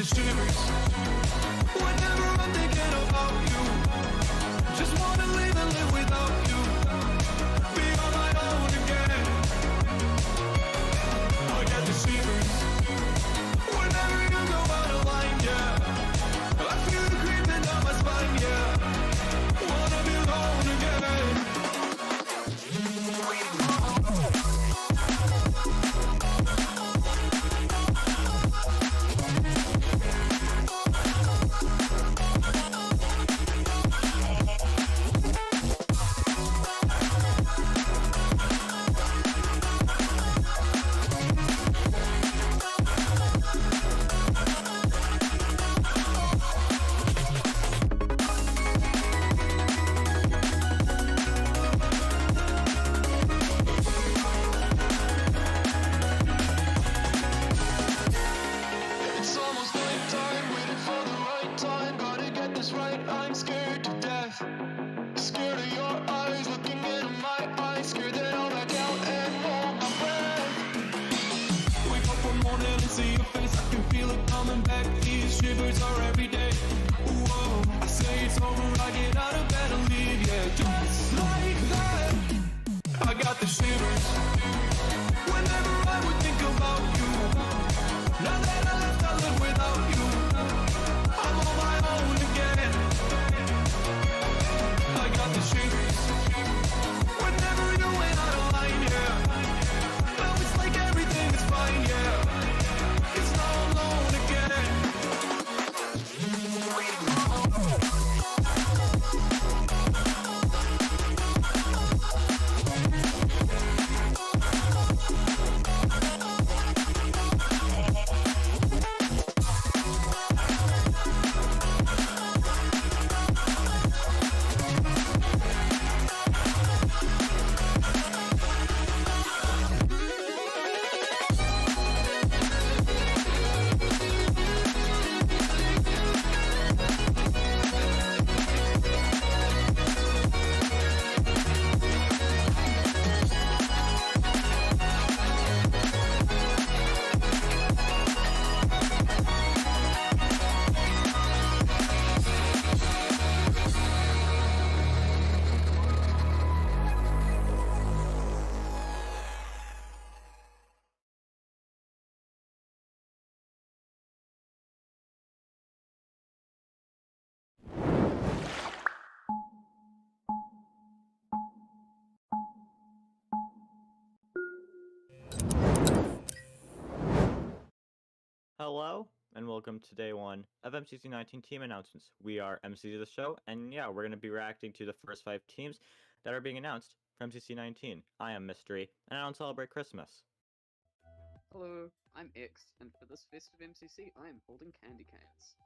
shivers whenever I'm thinking about you. Just wanna leave and live without you. Be on my own again. I get the shivers whenever you go out of line, yeah. I feel it creeping down my spine, yeah. Wanna be alone again. It's almost nighttime, waiting for the right time. Gotta get this right, I'm scared to death. Scared of your eyes, looking into my eyes. Scared that I'll back out and hold my breath. Wake up one morning and see your face, I can feel it coming back. These shivers are every day. Whoa, I say it's over, I get out of bed and leave, yeah. Just like that, I got the shivers whenever I would think about you. Now that I left, I live without you. I'm on my own again. I got the shivers whenever you went out of line, yeah. Now it's like everything is fine, yeah. It's now alone again. Hello, and welcome to day one of MCC 19 team announcements. We are MCC the show, and yeah, we're going to be reacting to the first 5 teams that are being announced for MCC 19. I am Mystery, and I don't celebrate Christmas. Hello, I'm X, and for this festive MCC, I am holding candy canes.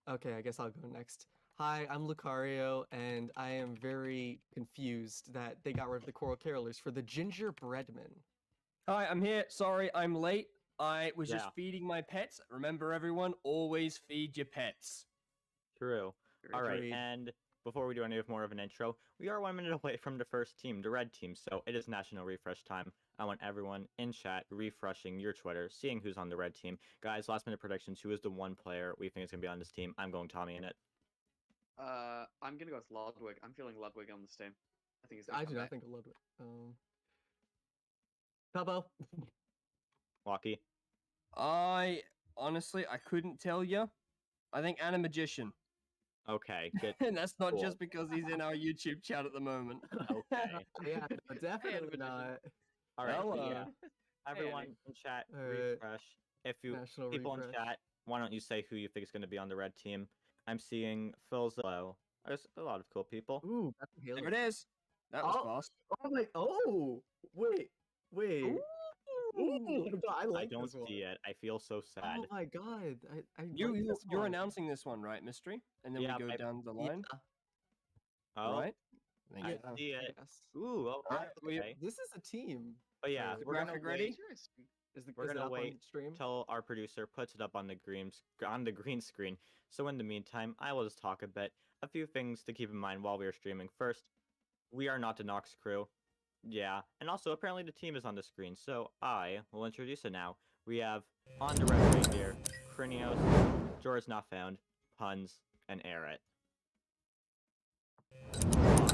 Okay, I guess I'll go next. Hi, I'm Lucario, and I am very confused that they got rid of the Coral Carolers for the Gingerbread Men. Hi, I'm here. Sorry, I'm late. I was Yeah. just feeding my pets. Remember, everyone, always feed your pets. True. All right, Agreed. and before we do any more of an intro, we are 1 minute away from the first team, the red team, so it is national refresh time. I want everyone in chat refreshing your Twitter, seeing who's on the red team. Guys, last minute predictions, who is the one player we think is going to be on this team? I'm going Tommy in it. I'm gonna go with Ludwig. I'm feeling Ludwig on this team. I think he's gonna I come do not back. think of Ludwig. Tubbo. Lockie. I couldn't tell you. I think Anna Magician. Okay, good. And that's not Cool. just because he's in our YouTube chat at the moment. Okay. Yeah, no, definitely not. All right, Well, so yeah. Everyone in chat, refresh. If you National people in refresh. chat, why don't you say who you think is going to be on the red team? I'm seeing Phil's low. There's a lot of cool people. Ooh, that's a There it is. That was Oh. fast. Oh my! Oh, wait. Ooh, I I like don't this one. see it. I feel so sad. Oh my god! I like You're this one. announcing this one, right, Mystery? And then Yeah, we go I- down the line, Oh, right? Thank I you. see it. Yes. Ooh, okay. Alright, okay. This is a team. But yeah, Is the we're gonna graphic wait ready? Interesting. We're is it gonna up on wait stream? till our producer puts it up on the green screen. So in the meantime, I will just talk a bit. A few things to keep in mind while we are streaming. First, we are not the Nox crew. Yeah, and also apparently the team is on the screen, so I will introduce it now. We have on the red reindeer, Krinios, Jorah's Not Found, Puns, and Eret.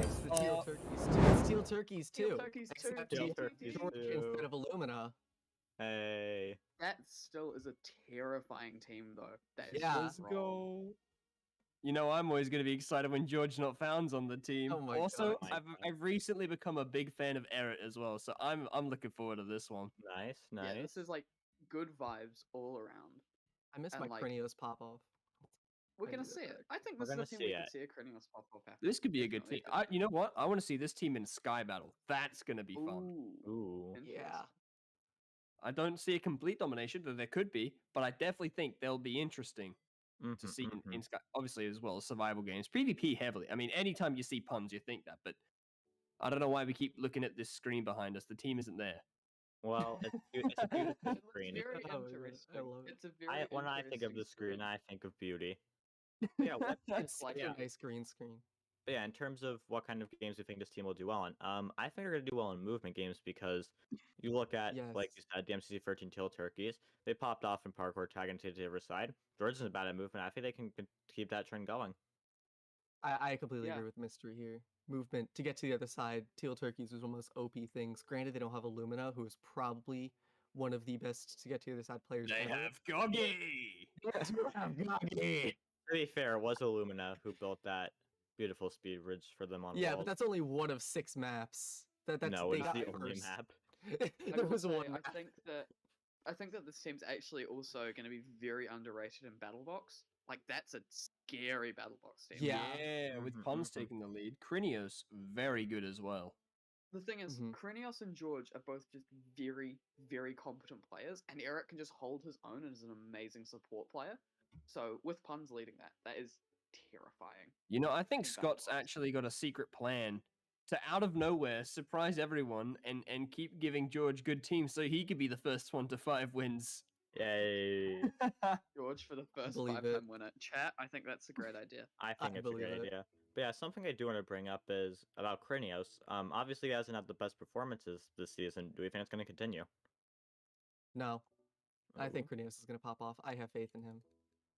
It's the teal Oh. turkeys too. It's teal turkeys Teal too. turkeys too. Except Teal teal turkeys George too. instead of Illumina. Hey. That still is a terrifying team, though. That is Yeah. Let's wrong. go. You know, I'm always going to be excited when George Not Found's on the team. Oh my Also, God. I've recently become a big fan of Eret as well, so I'm looking forward to this one. Nice, nice. Yeah, this is like good vibes all around. I miss And, my like, Krinios pop off. We're I gonna do see it. that. I think We're this is a gonna team see we could it. see a Krinios pop off after. This could be a good team. Definitely. You know what? I want to see this team in Sky Battle. That's going to be fun. Ooh. Yeah. I don't see a complete domination, though there could be, but I definitely think they'll be interesting to see in Sky. Obviously, as well as survival games. PvP heavily. I mean, anytime you see puns, you think that, but I don't know why we keep looking at this screen behind us. The team isn't there. Well, it's a beautiful It looks screen. very Oh my God, interesting. I love it. It's a very When I think of the screen, screen. I think of beauty. Yeah, It's like such yeah. a nice green screen. But yeah, in terms of what kind of games we think this team will do well in, I think they're going to do well in movement games because you look at, like you Yes. said, the MCC 13 Teal Turkeys. They popped off in parkour, tagging to the other side. George isn't bad at movement. I think they can keep that trend going. I completely Yeah. agree with Mystery here. Movement to get to the other side, teal turkeys was one of the most OP things. Granted, they don't have Illumina, who is probably one of the best to get to the other side players They ever. have Goggy! They do have Goggy! To be fair, it was Illumina who built that beautiful speed bridge for them on Yeah, walls. but that's only one of 6 maps. That's no, they it's got the it only first. map. I There will was say, one map. I think that this team's actually also going to be very underrated in Battle Box. Like, that's a scary Battle Box team. Yeah. with Mhm, Puns mhm. taking the lead. Krinios, very good as well. The thing is, Mhm. Krinios and George are both just very, very competent players, and Eric can just hold his own and is an amazing support player. So, with Puns leading that is terrifying. You know, I think in Battle Scott's Box. actually got a secret plan to out of nowhere surprise everyone and keep giving George good teams so he could be the first one to 5 wins. Yay. George for the first believe 5-time winner. Chat, I think that's a great idea. I think it's a believe great it. idea. But yeah, something I do want to bring up is about Krinios. Obviously he hasn't had the best performances this season. Do we think it's going to continue? No. I Ooh. think Krinios is going to pop off. I have faith in him.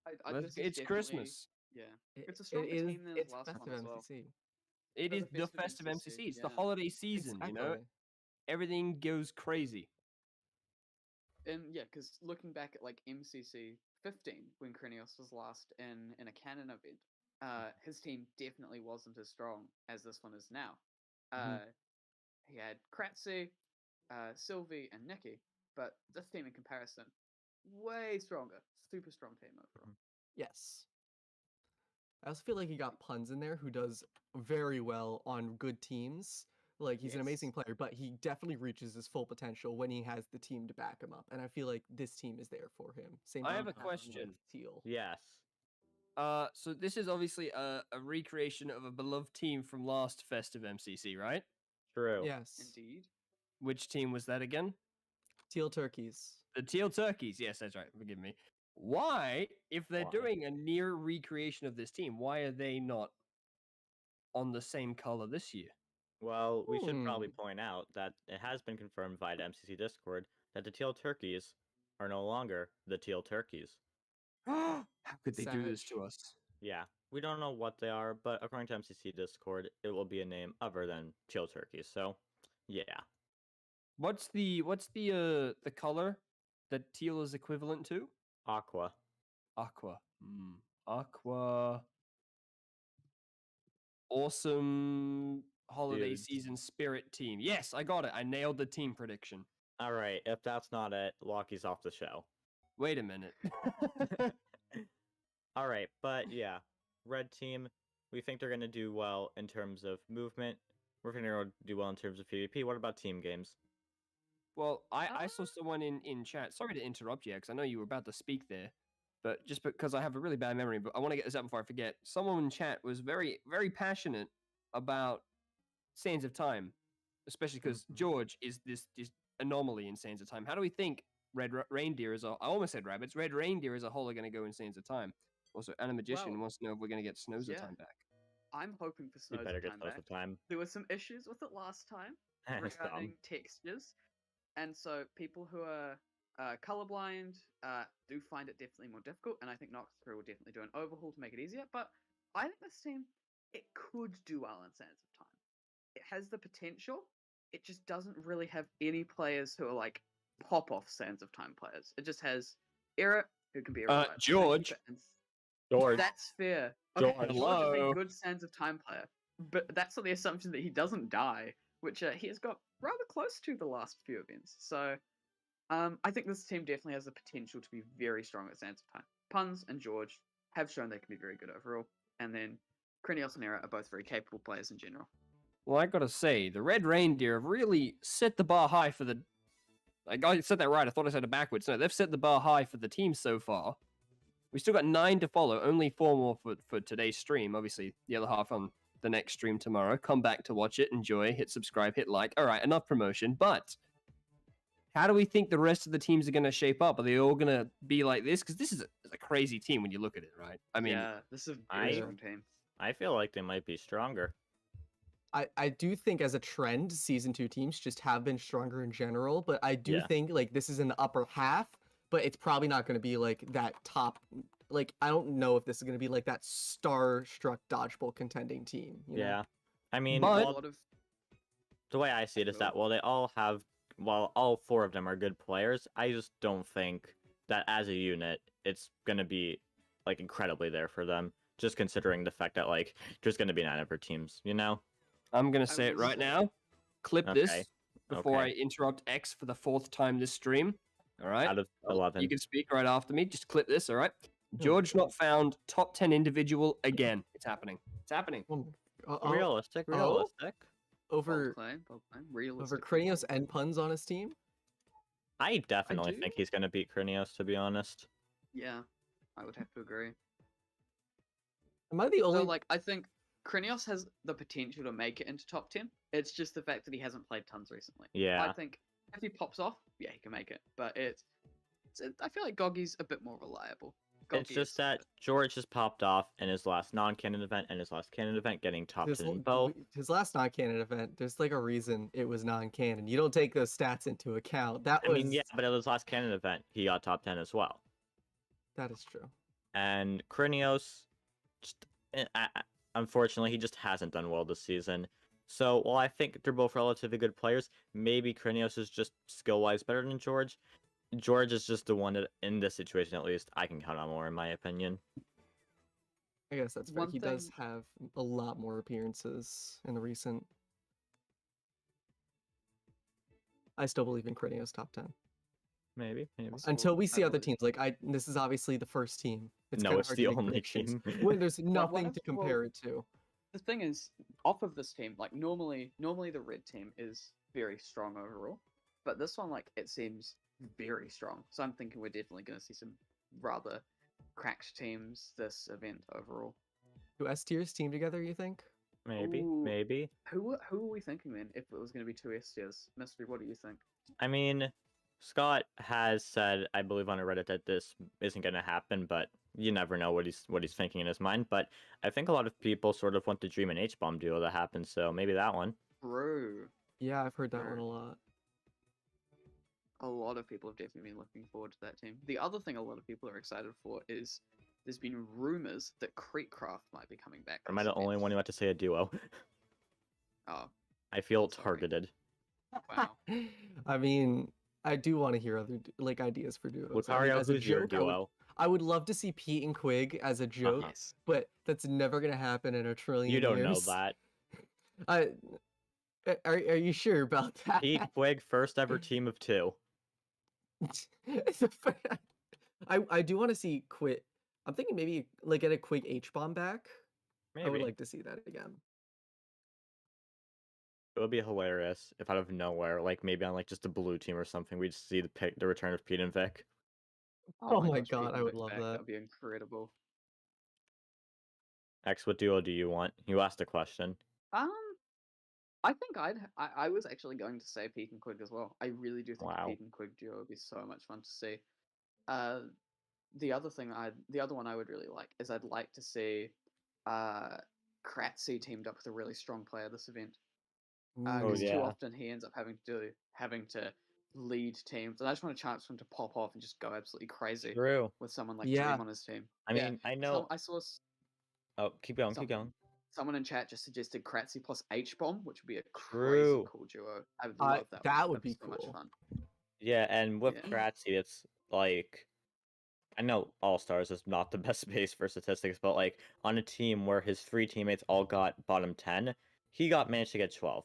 This is It's definitely- Christmas. Yeah. It- It's a stronger it is, team than it's his last festive one as well. MCC. It Because is of the festive festive MCC, MCC. It's the yeah. holiday season, you know? Exactly. Everything goes crazy. And yeah, because looking back at like MCC 15, when Krinios was last in a canon event, his team definitely wasn't as strong as this one is now. He had Kratzy, Sylvie, and Nikki, but this team in comparison, way stronger. Super strong team overall. Yes. I also feel like he got Puns in there who does very well on good teams. Like he's an amazing Yes. player, but he definitely reaches his full potential when he has the team to back him up. And I feel like this team is there for him. Same I thing have a with question. Teal. Yes. So this is obviously a recreation of a beloved team from last festive MCC, right? True. Yes. Indeed. Which team was that again? Teal Turkeys. The Teal Turkeys. Yes, that's right. Forgive me. Why, if they're Why? doing a near recreation of this team, why are they not on the same color this year? Well, we should probably point out that it has been confirmed via the MCC Discord that the Teal Turkeys are no longer the Teal Turkeys. How could they do this Savage. to us? Yeah, we don't know what they are, but according to MCC Discord, it will be a name other than Teal Turkeys. So, yeah. What's the color that teal is equivalent to? Aqua. Aqua. Aqua. Awesome holiday Dudes. season spirit team. Yes, I got it. I nailed the team prediction. All right, if that's not it, Lockie's off the show. Wait a minute. All right, but yeah, red team, we think they're going to do well in terms of movement. We're going to do well in terms of PvP. What about team games? Well, I saw someone in chat. Sorry to interrupt you, because I know you were about to speak there, but just because I have a really bad memory, but I want to get this out before I forget. Someone in chat was very, very passionate about Sands of Time, especially because George is this anomaly in Sands of Time. How do we think Red Reindeer I almost said rabbits. Red Reindeer as a whole are going to go in Sands of Time. Also, Anna Magician Well, wants to know if we're going to get Snows of yeah. Time back. I'm hoping for You Snows better of get Time close back. to time. There were some issues with it last time, That's dumb. regarding textures, and so people who are colorblind do find it definitely more difficult. And I think Nox Crew will definitely do an overhaul to make it easier. But I think this team it could do well in Sands of Time. It has the potential. It just doesn't really have any players who are like pop off Sands of Time players. It just has Era, who can be a reliable George. timekeeper, and George. that's fair. Okay, George. George is Hello. a good Sands of Time player, but that's on the assumption that he doesn't die, which he has got rather close to the last few events. So, I think this team definitely has the potential to be very strong at Sands of Time. Puns and George have shown they can be very good overall, and then Krinios and Era are both very capable players in general. Well, I gotta say, the Red Reindeer have really set the bar high for the. I said that right. I thought I said it backwards. No, they've set the bar high for the team so far. We still got 9 to follow. Only 4 more for today's stream. Obviously, the other half on the next stream tomorrow. Come back to watch it. Enjoy. Hit subscribe. Hit like. All right, enough promotion. But how do we think the rest of the teams are going to shape up? Are they all going to be like this? Because this is a crazy team when you look at it, right? I mean, yeah, this is a very strong team. I feel like they might be stronger. I do think as a trend, season 2 teams just have been stronger in general, but I do Yeah. think like this is in the upper half, but it's probably not going to be like that top. Like I don't know if this is going to be like that star-struck dodgeball contending team. You know? Yeah. I mean, But- A well, lot of the way I see it is that while they all have, while all 4 of them are good players, I just don't think that as a unit, it's going to be like incredibly there for them, just considering the fact that like there's going to be 9 other teams, you know? I'm going to I say it will right say- now. Clip Okay, this before okay. I interrupt X for the 4th time this stream. All right? Out of Well, 11. You can speak right after me. Just clip this, all right? George not found top 10 individual again. It's happening. It's happening. Realistic, oh, realistic. over bold claim, over realistic. Kranios and Puns on his team. I definitely do- think he's going to beat Krinios, to be honest. Yeah, I would have to agree. Am I the only? So, like, I think Krinios has the potential to make it into top 10. It's just the fact that he hasn't played tons recently. Yeah. I think if he pops off, yeah, he can make it. But I feel like Goggy's a bit more reliable. It's Goggy just is- that George just popped off in his last non-canon event and his last canon event, getting top 10 in both. His last non-canon event, there's like a reason it was non-canon. You don't take those stats into account. That I was mean, yeah, but at his last canon event, he got top 10 as well. that is true. And Krinios, just, unfortunately, he just hasn't done well this season. So while I think they're both relatively good players, maybe Krinios is just skill-wise better than George. George is just the one that, in this situation at least, I can count on more, in my opinion. I guess that's fair. One He does thing- have a lot more appearances in the recent. I still believe in Kranios top 10 Maybe. until we I see other believe- teams. Like this is obviously the first team. No, kinda it's hard the to make only predictions team. when there's Well, nothing what to if- well, compare it to. The thing is, off of this team, like normally the red team is very strong overall, but this one, like, it seems very strong. So I'm thinking we're definitely going to see some rather cracked teams this event overall. Do S tiers team together? You think? Maybe, Ooh. maybe. Who are we thinking then? If it was going to be 2 S tiers, Mystery, what do you think? I mean, Scott has said, I believe on a Reddit, that this isn't going to happen, but you never know what he's thinking in his mind. But I think a lot of people sort of want the Dream and H-Bomb duo to happen, so maybe that one. Bro, Yeah, I've heard that one Sure. a lot. a lot of people have definitely been looking forward to that team. The other thing a lot of people are excited for is there's been rumors that Creekcraft might be coming back. Or am I the only one who had to say a duo? Oh, I feel Sorry. targeted. wow. I mean, I do want to hear other like ideas for duos. I mean, Lucario, as a who's your joke, duo? I would love to see Pete and Quig as a joke, Yes. but that's never gonna happen in a trillion You don't know years. that. Are you sure about that? Pete Quig, first ever team of 2. I do want to see Quit. I'm thinking maybe like get a Quig H-bomb back. Maybe. I would like to see that again. It would be hilarious if out of nowhere, like maybe on like just a blue team or something, we'd see the return of Pete and Vic. Oh my gosh, God, Pete I and would Vic's love back, that. That'd be incredible. X, what duo do you want? You asked a question. I think I was actually going to say Pete and Quig as well. I really do think Wow. a Pete and Quig duo would be so much fun to see. The other one I would really like is I'd like to see Kratzy teamed up with a really strong player this event. Oh, Because too yeah. often he ends up having to lead teams, and I just want a chance for him to pop off and just go absolutely crazy True. with someone like Yeah. Dream on his team. I mean, I know. I saw Oh, keep going. someone in chat just suggested Kratzy plus H Bomb, which would be a crazy True. cool duo. I would love that. That one. would That'd be so much cool. fun. Yeah, and with Yeah. Kratzy, it's like I know All Stars is not the best base for statistics, but like on a team where his 3 teammates all got bottom 10, he managed to get 12.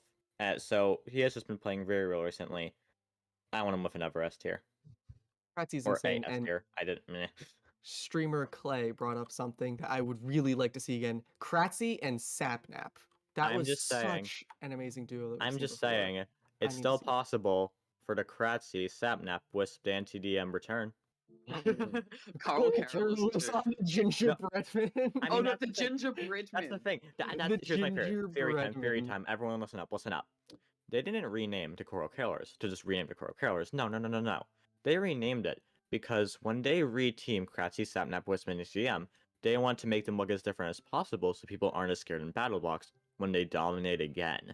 So he has just been playing very well recently. I want him with an Everest tier Kratzy's or insane, AS and tier. I didn't. Meh. streamer Clay brought up something that I would really like to see again. Kratzy and Sapnap. That I'm was just saying. such an amazing duo. That we've I'm seen just before. saying, I it's need still to see it. possible for the Kratzy Sapnap Wisp Dan TDM return. Carl Carol Carolus too. on the gingerbread man. I Oh mean, no, that's the the thing. gingerbread That's man. the thing. The Here's my favorite. gingerbread Theory man. time. Everyone listen up. They didn't rename the Coral Killers to just rename the Coral Killers. No. They renamed it because when they reteam Kratzy, Sapnap, Wisman, and GM, they want to make them look as different as possible so people aren't as scared in battle blocks when they dominate again.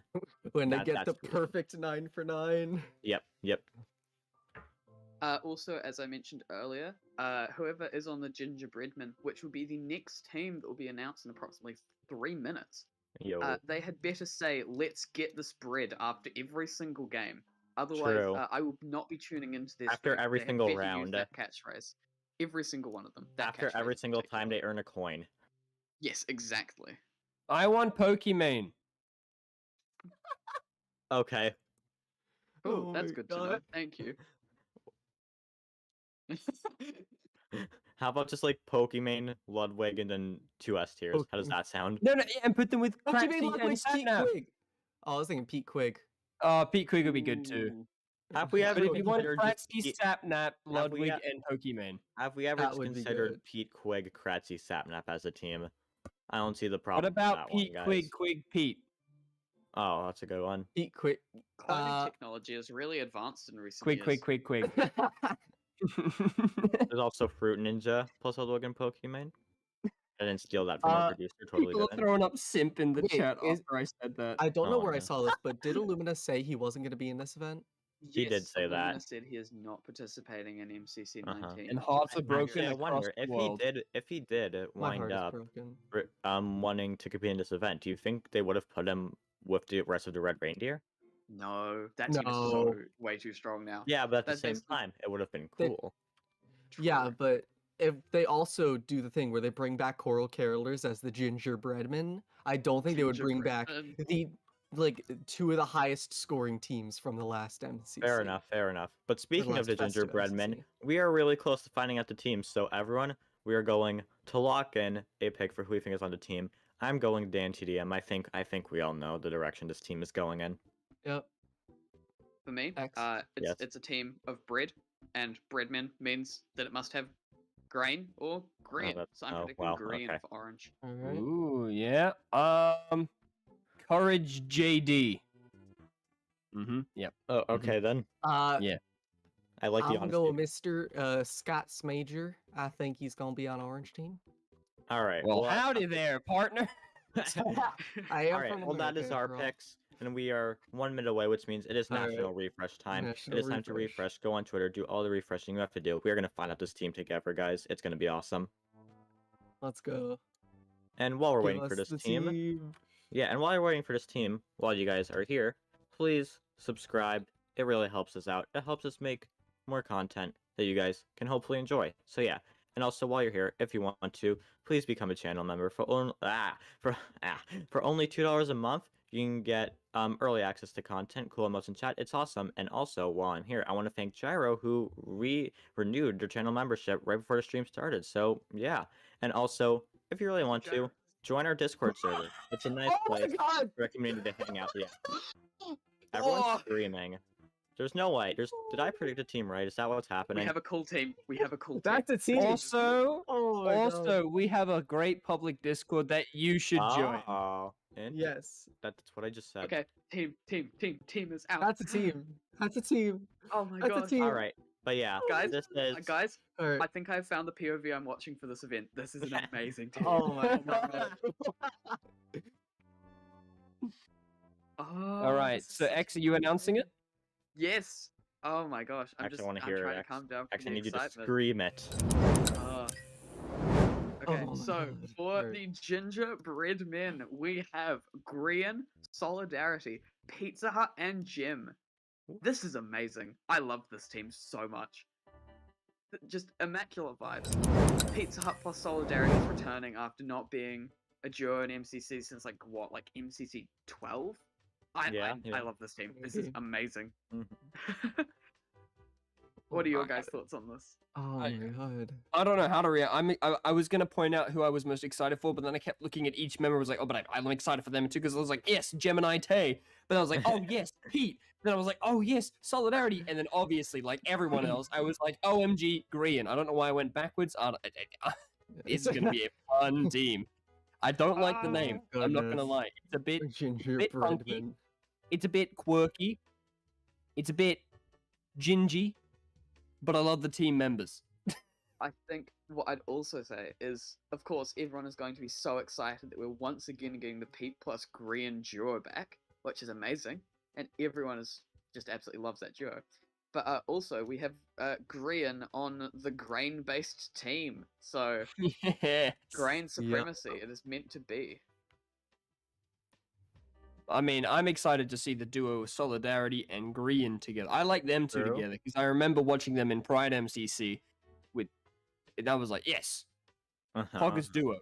When they get that's the the reason. perfect 9 for 9. Yep. Also, as I mentioned earlier, whoever is on the gingerbreadman, which will be the next team that will be announced in approximately 3 minutes, Yo. they had better say, "Let's get this bread" after every single game. Otherwise, True. I will not be tuning into their After stream. every They had single better use round. that catchphrase. Every single one of them. That After catchphrase every in single time particular. they earn a coin. Yes, exactly. I want Pokimane. Okay. Oh, Oh that's my good to God. know. Thank you. How about just like Pokimane, Ludwig, and then 2 S tiers? How does that sound? No, and put them with Pokimane Kratzy and Ludwig, Pete Sapnap. Quig. Oh, I was thinking Pete Quig. Pete Quig would be good too. Ooh. Have we But ever if you want considered just Kratzy, Sapnap, Ludwig, a- and Pokimane. Have we ever That just would be considered good. Pete, Quig, Kratzy, Sapnap as a team? I don't see the What problem about with that Pete, one, Quig, guys. Pete? Oh, that's a good one. Pete Quig. Cloning technology has really advanced in recent Quig, years. Quig. There's also Fruit Ninja plus Ludwig and Pokimane. I didn't steal that from our producer. Totally People are didn't. throwing up simp in the Wait, chat is- after I said that. I don't know Oh, where I yeah. saw this, but did Illumina say he wasn't going to be in this event? He did say that. Illumina said he is not participating in MCC Uh-huh. 19. And hearts are Actually, broken Actually, I across wonder the if world. he did My wind heart is up broken. wanting to compete in this event. Do you think they would have put him with the rest of the Red Reindeer? No, that team is No. way too strong now. Yeah, but at the That's same basically- time, it would have been They- cool. Yeah, True. but if they also do the thing where they bring back Coral Carolers as the gingerbreadmen, I don't think they would bring back Gingerbreadmen. the 2 of the highest scoring teams from the last MCC. Fair enough. But speaking of last the festive gingerbread men, MCC. we are really close to finding out the team. So everyone, we are going to lock in a pick for who we think is on the team. I'm going Dan TDM. I think we all know the direction this team is going in. Yep. For me, X. Yes. it's a team of bread, and breadmen means that it must have grain or green. So I'm predicting wow, green okay. for orange. All right. Ooh, yeah. Courage JD. Yep. Oh, okay then. Yeah. I like the I'm honesty. going Mr. Scott Smager. I think he's gonna be on orange team. All right. Well, howdy there, partner. I am All right. from Well, that is America, our after all. picks, and we are 1 minute away, which means it is All right. national refresh time. National It is time to refresh. refresh. Go on Twitter, do all the refreshing you have to do. We are gonna find out this team together, guys. It's gonna be awesome. Let's go. And while we're Give waiting for us this the team, yeah, and while you're waiting for this team, while you guys are here, please subscribe. It really helps us out. It helps us make more content that you guys can hopefully enjoy. So yeah, and also while you're here, if you want to, please become a channel member for only $2 a month. You can get early access to content, cool emotes in chat. It's awesome. And also, while I'm here, I want to thank Gyro, who renewed their channel membership right before the stream started. So yeah, and also, if you really want to, join our Discord server. It's a nice place for a community to hang out. Yeah. Everyone's screaming. There's no way. Did I predict a team right? Is that what's happening? We have a cool team. We have a cool team. That's a team. Also, Oh my God. we have a great public Discord that you should join. Oh, Yes. that's what I just said. Okay, team is out. That's a team. That's a team. Oh my That's god. a team. All right, but yeah, Guys, this is guys, All right. I think I've found the POV I'm watching for this event. This is an amazing team. Oh my God. Oh, All right. this is So such X, a are you fun announcing it? game. Yes. Oh my gosh. Actually, I want to I'm hear it. trying to X. calm down X, from I the need you to excitement. scream it. Uh, okay, Oh my so God. for Alright. the gingerbread men, we have Grian, Solidarity, Pizza Hut, and Jim. This is amazing. I love this team so much. Just immaculate vibes. Pizza Hut plus Solidarity is returning after not being a duo in MCC since like what, like MCC 12? Yeah, I yeah. love this team. This is Maybe. amazing. Mhm. What are your I- guys' thoughts on this? Oh I- my God. I don't know how to react. I was gonna point out who I was most excited for, but then I kept looking at each member. Was like, oh, but I'm excited for them too because I was like, yes, Gemini Tay. But I was like, oh yes, Pete. Then I was like, oh yes, Solidarity. And then obviously, like everyone else, I was like, OMG, Green. I don't know why I went backwards. It's gonna be a fun team. I don't like the name. I'm not gonna Goodness. lie. It's a bit Gingerbread funky. man. It's a bit quirky. It's a bit gingy. But I love the team members. I think what I'd also say is, of course, everyone is going to be so excited that we're once again getting the Pete plus Grian duo back, which is amazing, and everyone is just absolutely loves that duo. But also, we have Grian on the grain-based team, so Yes. grain supremacy. It is meant to be. I mean, I'm excited to see the duo Solidarity and Green together. I like them two True. together because I remember watching them in Pride MCC with, and I was like, yes, Uh-huh. Poggers duo.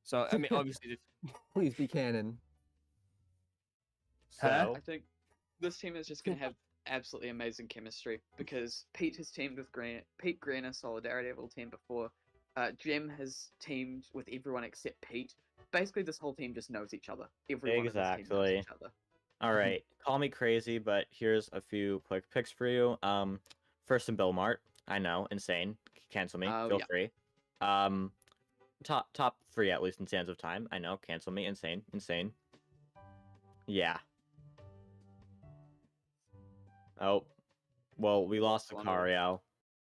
So I mean, obviously, Please be canon. Huh? So, I think this team is just going to have absolutely amazing chemistry because Pete has teamed with Pete Green and Solidarity have all teamed before. Jem has teamed with everyone except Pete. Basically, this whole team just knows each other. Everyone of this team knows Exactly. each other. all right. Call me crazy, but here's a few quick picks for you. First in Bill Mart. I know, insane. Cancel me. Oh, Feel yeah. free. Top three at least in Sands of Time. I know, cancel me. Insane. Yeah. Oh, well, we lost one. Lucario.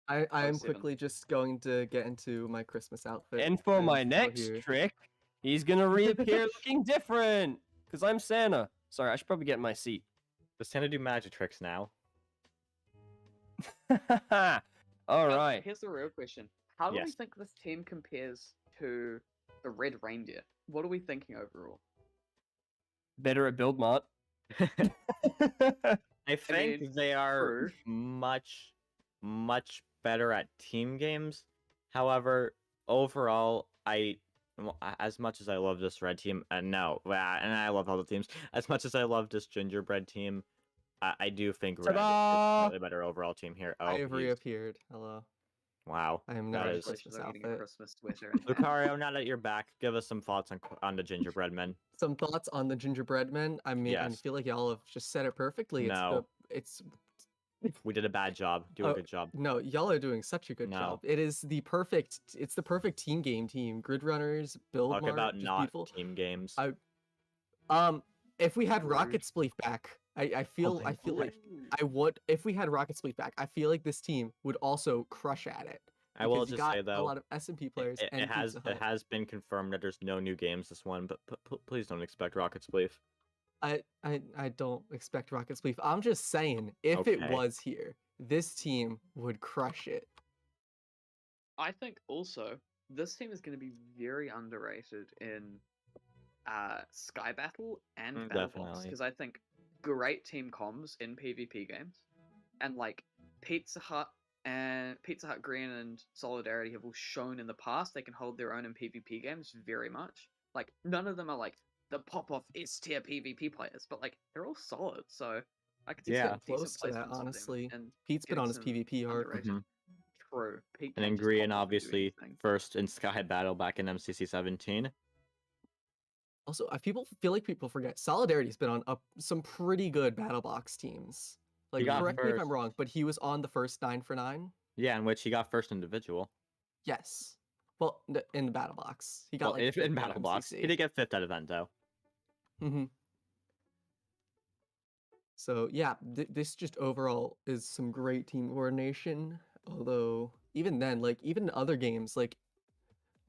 I am 07. quickly just going to get into my Christmas outfit. and for I'm my still next here. trick, he's gonna reappear looking different because I'm Santa. Sorry, I should probably get in my seat. Does Santa do magic tricks now? All right. Here's the real question. How do we Yes. think this team compares to the Red Reindeer? What are we thinking overall? Better at Build Mart. I think mean, they are true. much better at team games. However, overall, as much as I love this red team, and I love all the teams. As much as I love this gingerbread team, I do think red is Ta-da! a slightly better overall team here. Oh, I have he's- reappeared. Hello. wow. I am now That in is- Christmas Congratulations on getting a outfit. Christmas sweater. and hat. Lucario, now that you're back, give us some thoughts on the gingerbread men. Some thoughts on the gingerbread men. I mean, I Yes. feel like y'all have just said it perfectly. No. It's We did a bad job. Do a Oh, good job. no, y'all are doing such a good No. job. It's the perfect team game team. Grid runners, build Talk mart, about just not beautiful. team games. If we had Rude. Rocket Spleef back, I feel my like I would. If we had Rocket Spleef back, I feel like this team would also crush at it. I will because you just got say a though, lot of SMP players it, and it has Pizza it Hut. has been confirmed that there's no new games this one, but please don't expect Rocket Spleef. I don't expect Rocket Spleef. I'm just saying, if it Okay. was here, this team would crush it. I think also this team is going to be very underrated in Sky Battle and Battle Box Definitely. because I think great team comms in PvP games and like Pizza Hut Green and Solidarity have all shown in the past they can hold their own in PvP games very much. Like none of them are like the pop-off S-tier PvP players, but like they're all solid. So I could see Yeah. some decent Close to that, placements of them honestly. and Pete's been getting on his some PvP arc. underrated. Mhm. True. Pete And then can't just Grian pop off and do obviously anything. first in Sky Battle back in MCC 17. Also, feel like people forget Solidarity's been on some pretty good battle box teams. Like, got correct me if I'm first. wrong, but he was on the first 9-for-9. Yeah, in which he got first individual. Yes. Well, in the battle box, he got Well, like in fifth Battle Box, he did get fifth at event though. Mm-hmm. So yeah, this just overall is some great team coordination. Although even then, like even in other games, like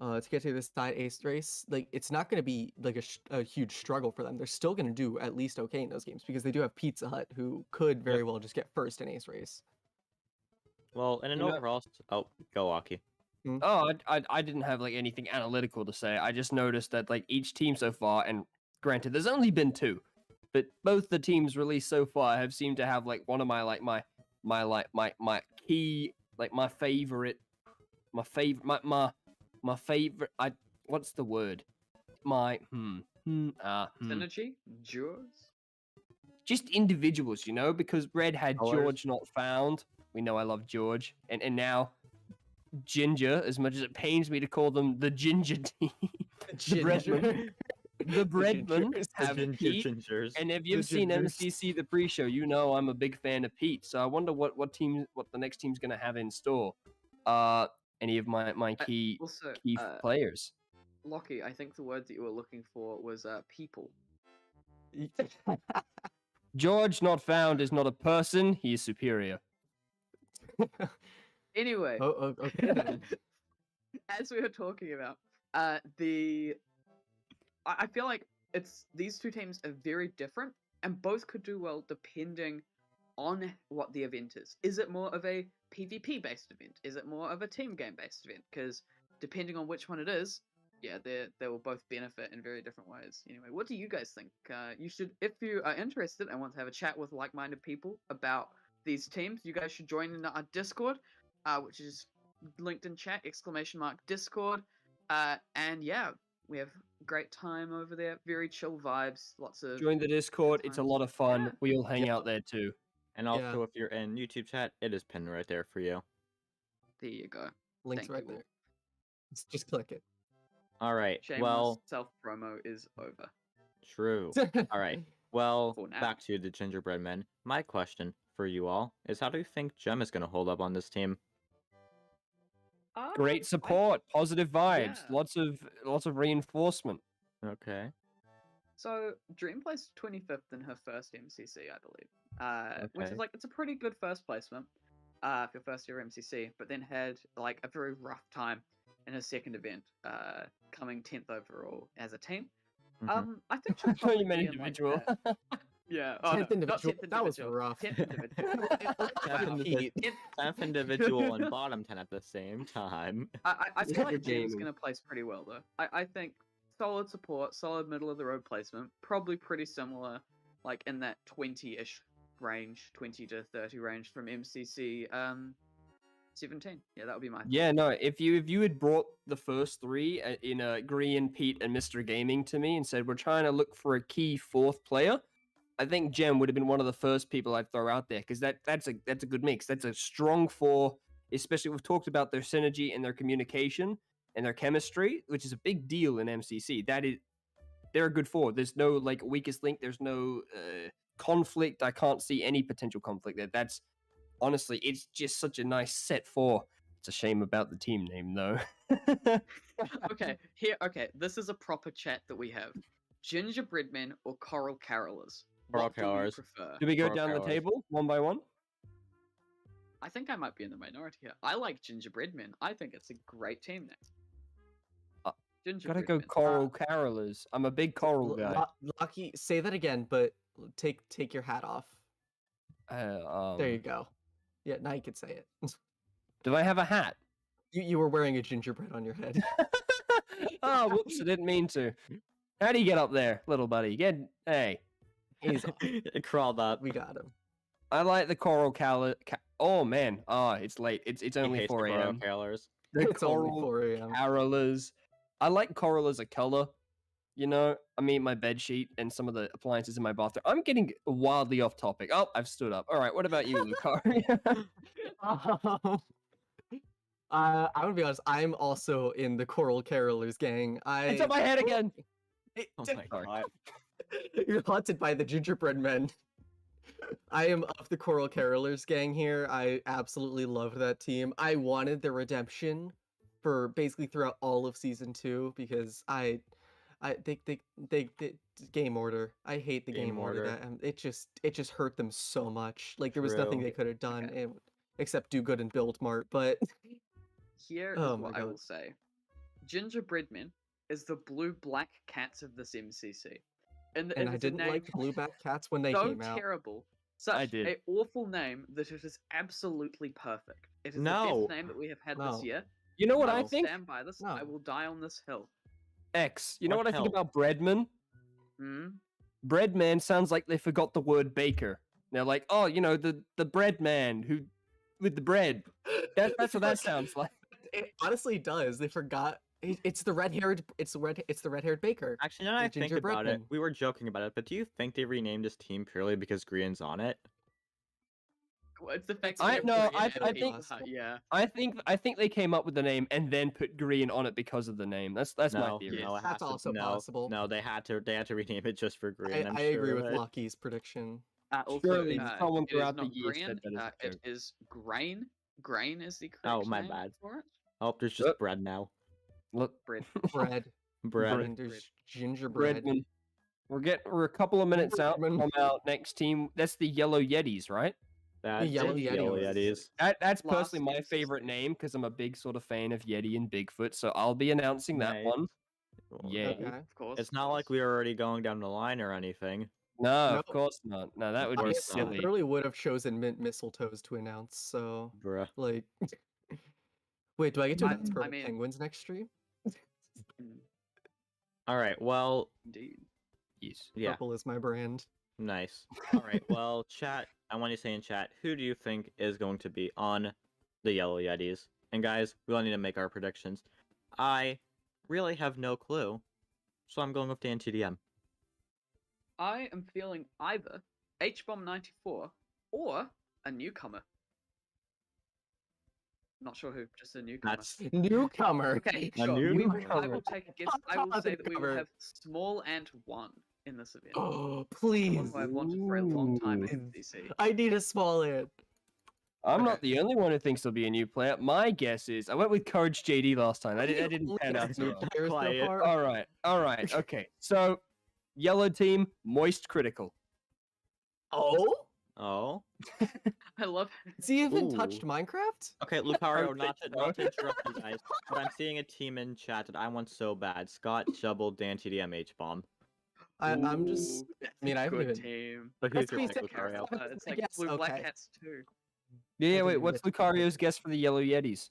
to get to this side ace race, like it's not going to be like a huge struggle for them. They're still going to do at least okay in those games because they do have Pizza Hut, who could very well just get first in ace race. Well, in an You know- overall, oh, go Lockie. Oh, I didn't have like anything analytical to say. I just noticed that like each team so far, and granted, there's only been 2, but both the teams released so far have seemed to have like one of my key, like my favorite. What's the word? Synergy, Jaws. Just individuals, you know, because Red had Colors. George not found. We know I love George, and now Ginger. As much as it pains me to call them the Ginger team, the Breadman, the Breadman Gingers. have Ginger Pete. Gingers. And if you've The seen Gingers. MCC the pre-show, you know I'm a big fan of Pete. So I wonder what the next team's gonna have in store. Any of my key Also, players. Lockie, I think the word that you were looking for was people. George not found is not a person. He is superior. Anyway, Okay then. as we were talking about, I feel like these 2 teams are very different, and both could do well depending on what the event is. Is it more of a PvP based event? Is it more of a team game based event? Because depending on which one it is, yeah, they will both benefit in very different ways. Anyway, what do you guys think? You should, if you are interested and want to have a chat with like-minded people about these teams, you guys should join in our Discord, which is linked in chat, !Discord. And yeah, we have a great time over there. Very chill vibes. Lots of Join the Discord. It's a lot of fun. Yeah. We all hang out there too. And also, if you're in YouTube chat, it is pinned right there for you. There you go. Links Thank right you all. there. Just click it. All right. Shameless Well, self promo is over. true. All right. Well, For now. back to the gingerbread men. My question for you all is, how do you think Gem is going to hold up on this team? Great support, positive vibes, yeah. lots of reinforcement. Okay. So Dream placed 25th in her first MCC, I believe. Which Okay. is like, it's a pretty good first placement for your first year MCC, but then had like a very rough time in her second event, coming 10th overall as a team. Mhm. I think she'll I thought probably you meant be in, like, individual. that- Yeah. Oh, 10th no, individual. not 10th That was individual. rough. 10th individual. Wow. Pete. 10th individual and bottom 10 at the same time. I feel like You're Gem's gaming. going to place pretty well, though. I think solid support, solid middle of the road placement, probably pretty similar, like in that 20-ish range, 20 to 30 range from MCC 17. Yeah, that would be my Yeah, no. If you had brought the first 3 in Green, Pete, and Mr. Gaming to me and said we're trying to look for a key 4th player, I think Gem would have been one of the first people I'd throw out there because that's a good mix. That's a strong 4, especially we've talked about their synergy and their communication and their chemistry, which is a big deal in MCC. They're a good 4. There's no like weakest link. There's no conflict. I can't see any potential conflict there. That's honestly, it's just such a nice set 4. It's a shame about the team name though. Okay, this is a proper chat that we have. Gingerbread men or coral carolers? Coral What do you carolers. prefer? Do we go Coral down the Carolers. table one by one? I think I might be in the minority here. I like gingerbread men. I think it's a great team name. Gotta Gingerbread go men. coral carolers. I'm a big coral guy. Lockie, say that again, but take your hat off. There you go. Yeah, now you can say it. Do I have a hat? You were wearing a gingerbread on your head. Oh, whoops! I didn't mean to. How do you get up there, little buddy? Hey. He's on. It crawled up. We got him. I like the coral Oh man, it's late. It's only He hates the 4 coral a.m. carolers. The It's only coral 4 a.m. carolers. I like coral as a color. You know, I mean, my bed sheet and some of the appliances in my bathroom. I'm getting wildly off topic. Oh, I've stood up. All right, what about you, Lucario? I'm gonna be honest. I'm also in the Coral Carolers gang. It's on my head again. Oh my Sorry. god. You're haunted by the gingerbread men. I am of the Coral Carolers gang here. I absolutely loved that team. I wanted their redemption for basically throughout all of season 2 because they game order. I hate the game order. order. That it just hurt them so much. Like there was nothing True. they could have done Okay. except do good and build Mart. But Here is Oh my what I God. will say. Gingerbread Men is the blue-black cats of this MCC. And And I didn't like the Blue Black Cats when they so came out. terrible. Such did. an awful name that it is absolutely perfect. It is the No. best name that we have had No. this year. You know what I I will think? stand by this. No. I will die on this hill. X. You know What what I think hell? about Breadman? Hmm? Breadman sounds like they forgot the word baker. They're like, oh, the bread man who with the bread. That's what that sounds like. It honestly does. They forgot. It's the red-haired. It's the red-haired baker. Actually, now that I The think gingerbread about it, man. we were joking about it, but do you think they renamed this team purely because Green's on it? Well, it's the fact I- that no, Green I and think- people- yeah. I think they came up with the name and then put green on it because of the name. That's my No, theory. Yes. no, it That's has to, also no, possible. No, they had to rename it just for Green. I'm I sure agree of with it. Lockie's prediction. Also, Surely someone it is throughout the not years said Green, that as a it joke. is Grain. Grain is the correct Oh, my name bad. for it. Oh, there's just Yep. bread now. Look, Bread. Bread. Bread. And there's gingerbread. Breadman. We're a couple of minutes out Breadman. from our next team. That's the Yellow Yetis, right? That's Yellow it, Yetis. Yetis. That's Last personally my favorite MCC. name because I'm a big sort of fan of Yeti and Bigfoot. So I'll be announcing that Nice. one. Well, Yeah. Okay. Of course. It's not like we were already going down the line or anything. No, No. of course not. No, that would be course not. silly. I literally would have chosen mint mistletoes to announce. So Bruh. like, wait, do I get to I- announce I Purple mean- Penguins next stream? Mm, All right. Well, Indeed. Yes. yeah. Purple is my brand. Nice. All right. Well, chat. I want you to say in chat, who do you think is going to be on the Yellow Yetis? And guys, we all need to make our predictions. I really have no clue, so I'm going with the NTDM. I am feeling either H-Bomb 94 or a newcomer. Not sure who, just a newcomer. That's Newcomer. Okay, A sure. I newcomer. will take a guess. I will say that we will Newcomer. have Small Ant 1 in this event. Oh, Someone please. who I've wanted for a long time in Ooh. MCC. I need a small ant. I'm Okay. not the only one who thinks there'll be a new player. My guess is I went with Courage JD last time. I didn't pan out so New well. players so Quiet. far. All right, okay. So, yellow team, Moist Critical. Oh, Oh. I love has he even touched Ooh. Minecraft? Okay, Lucario, don't not to, think not so. to interrupt you guys, but I'm seeing a team in chat that I want so bad. Scott, Shovel, Dan, TDM, H-Bomb. I'm just. Ooh, I mean, I haven't good even. team. But who's That's your pretty pick, sick. Lucario? It's like Yes, Blue Black okay. Cats too. Yeah, didn't wait, even what's get to pick. Lucario's guess for the Yellow Yetis?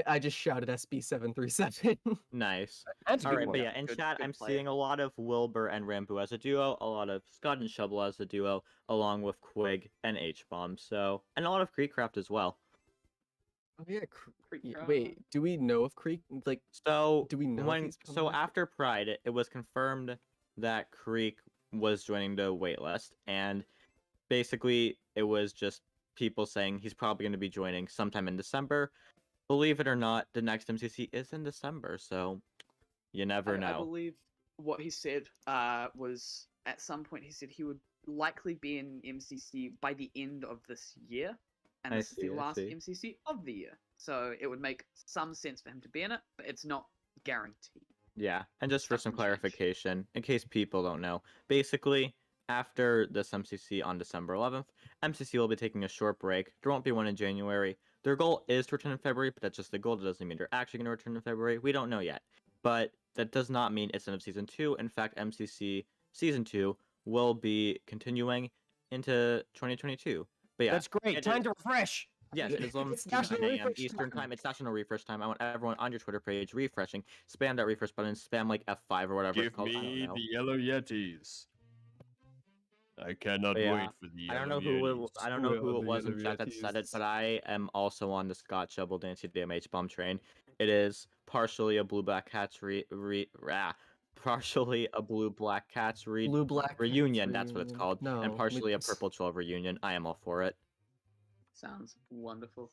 I just shouted SB737. Nice. That's a All good right, one. but yeah, in Good- chat, good I'm player. seeing a lot of Wilbur and Rambo as a duo, a lot of Scott and Shovel as a duo, along with Quig and H-Bomb, so, and a lot of Creekcraft as well. Oh yeah, Creek yeah, Craft. wait. Do we know if Creek like? So, Do we know if he's coming so back? after Pride, it was confirmed that Creek was joining the waitlist, and basically it was just people saying he's probably going to be joining sometime in December. Believe it or not, the next MCC is in December, so you never I know. believe what he said was at some point he said he would likely be in MCC by the end of this year, and I this is see, the I last see. MCC of the year. So it would make some sense for him to be in it, but it's not guaranteed. Yeah, and just for Stuff some can change. clarification, in case people don't know, basically, after this MCC on December 11th, MCC will be taking a short break. There won't be one in January. Their goal is to return in February, but that's just the goal. That doesn't mean they're actually going to return in February. We don't know yet. But that does not mean it's the end of Season 2. In fact, MCC Season 2 will be continuing into 2022. But yeah, That's great. it Time is- to refresh. yes, it is It's 11:59 National a.m. Refresh Eastern Time. Time. It's National Refresh Time. I want everyone on your Twitter page refreshing. Spam that refresh button. Spam like F5 or whatever it's called. I don't know. Yellow Yetis. I cannot But yeah, for the I don't know who it, I don't know who it was in chat that said it, but I am also on the Scott Shovel Dancy DMH bomb train. It is partially a Blue Black Cats partially a Blue Black Cats Blue Black Cats reunion. That's what it's reunion. called, No, and partially a it's- Purple Troll reunion. I am all for it. Sounds wonderful.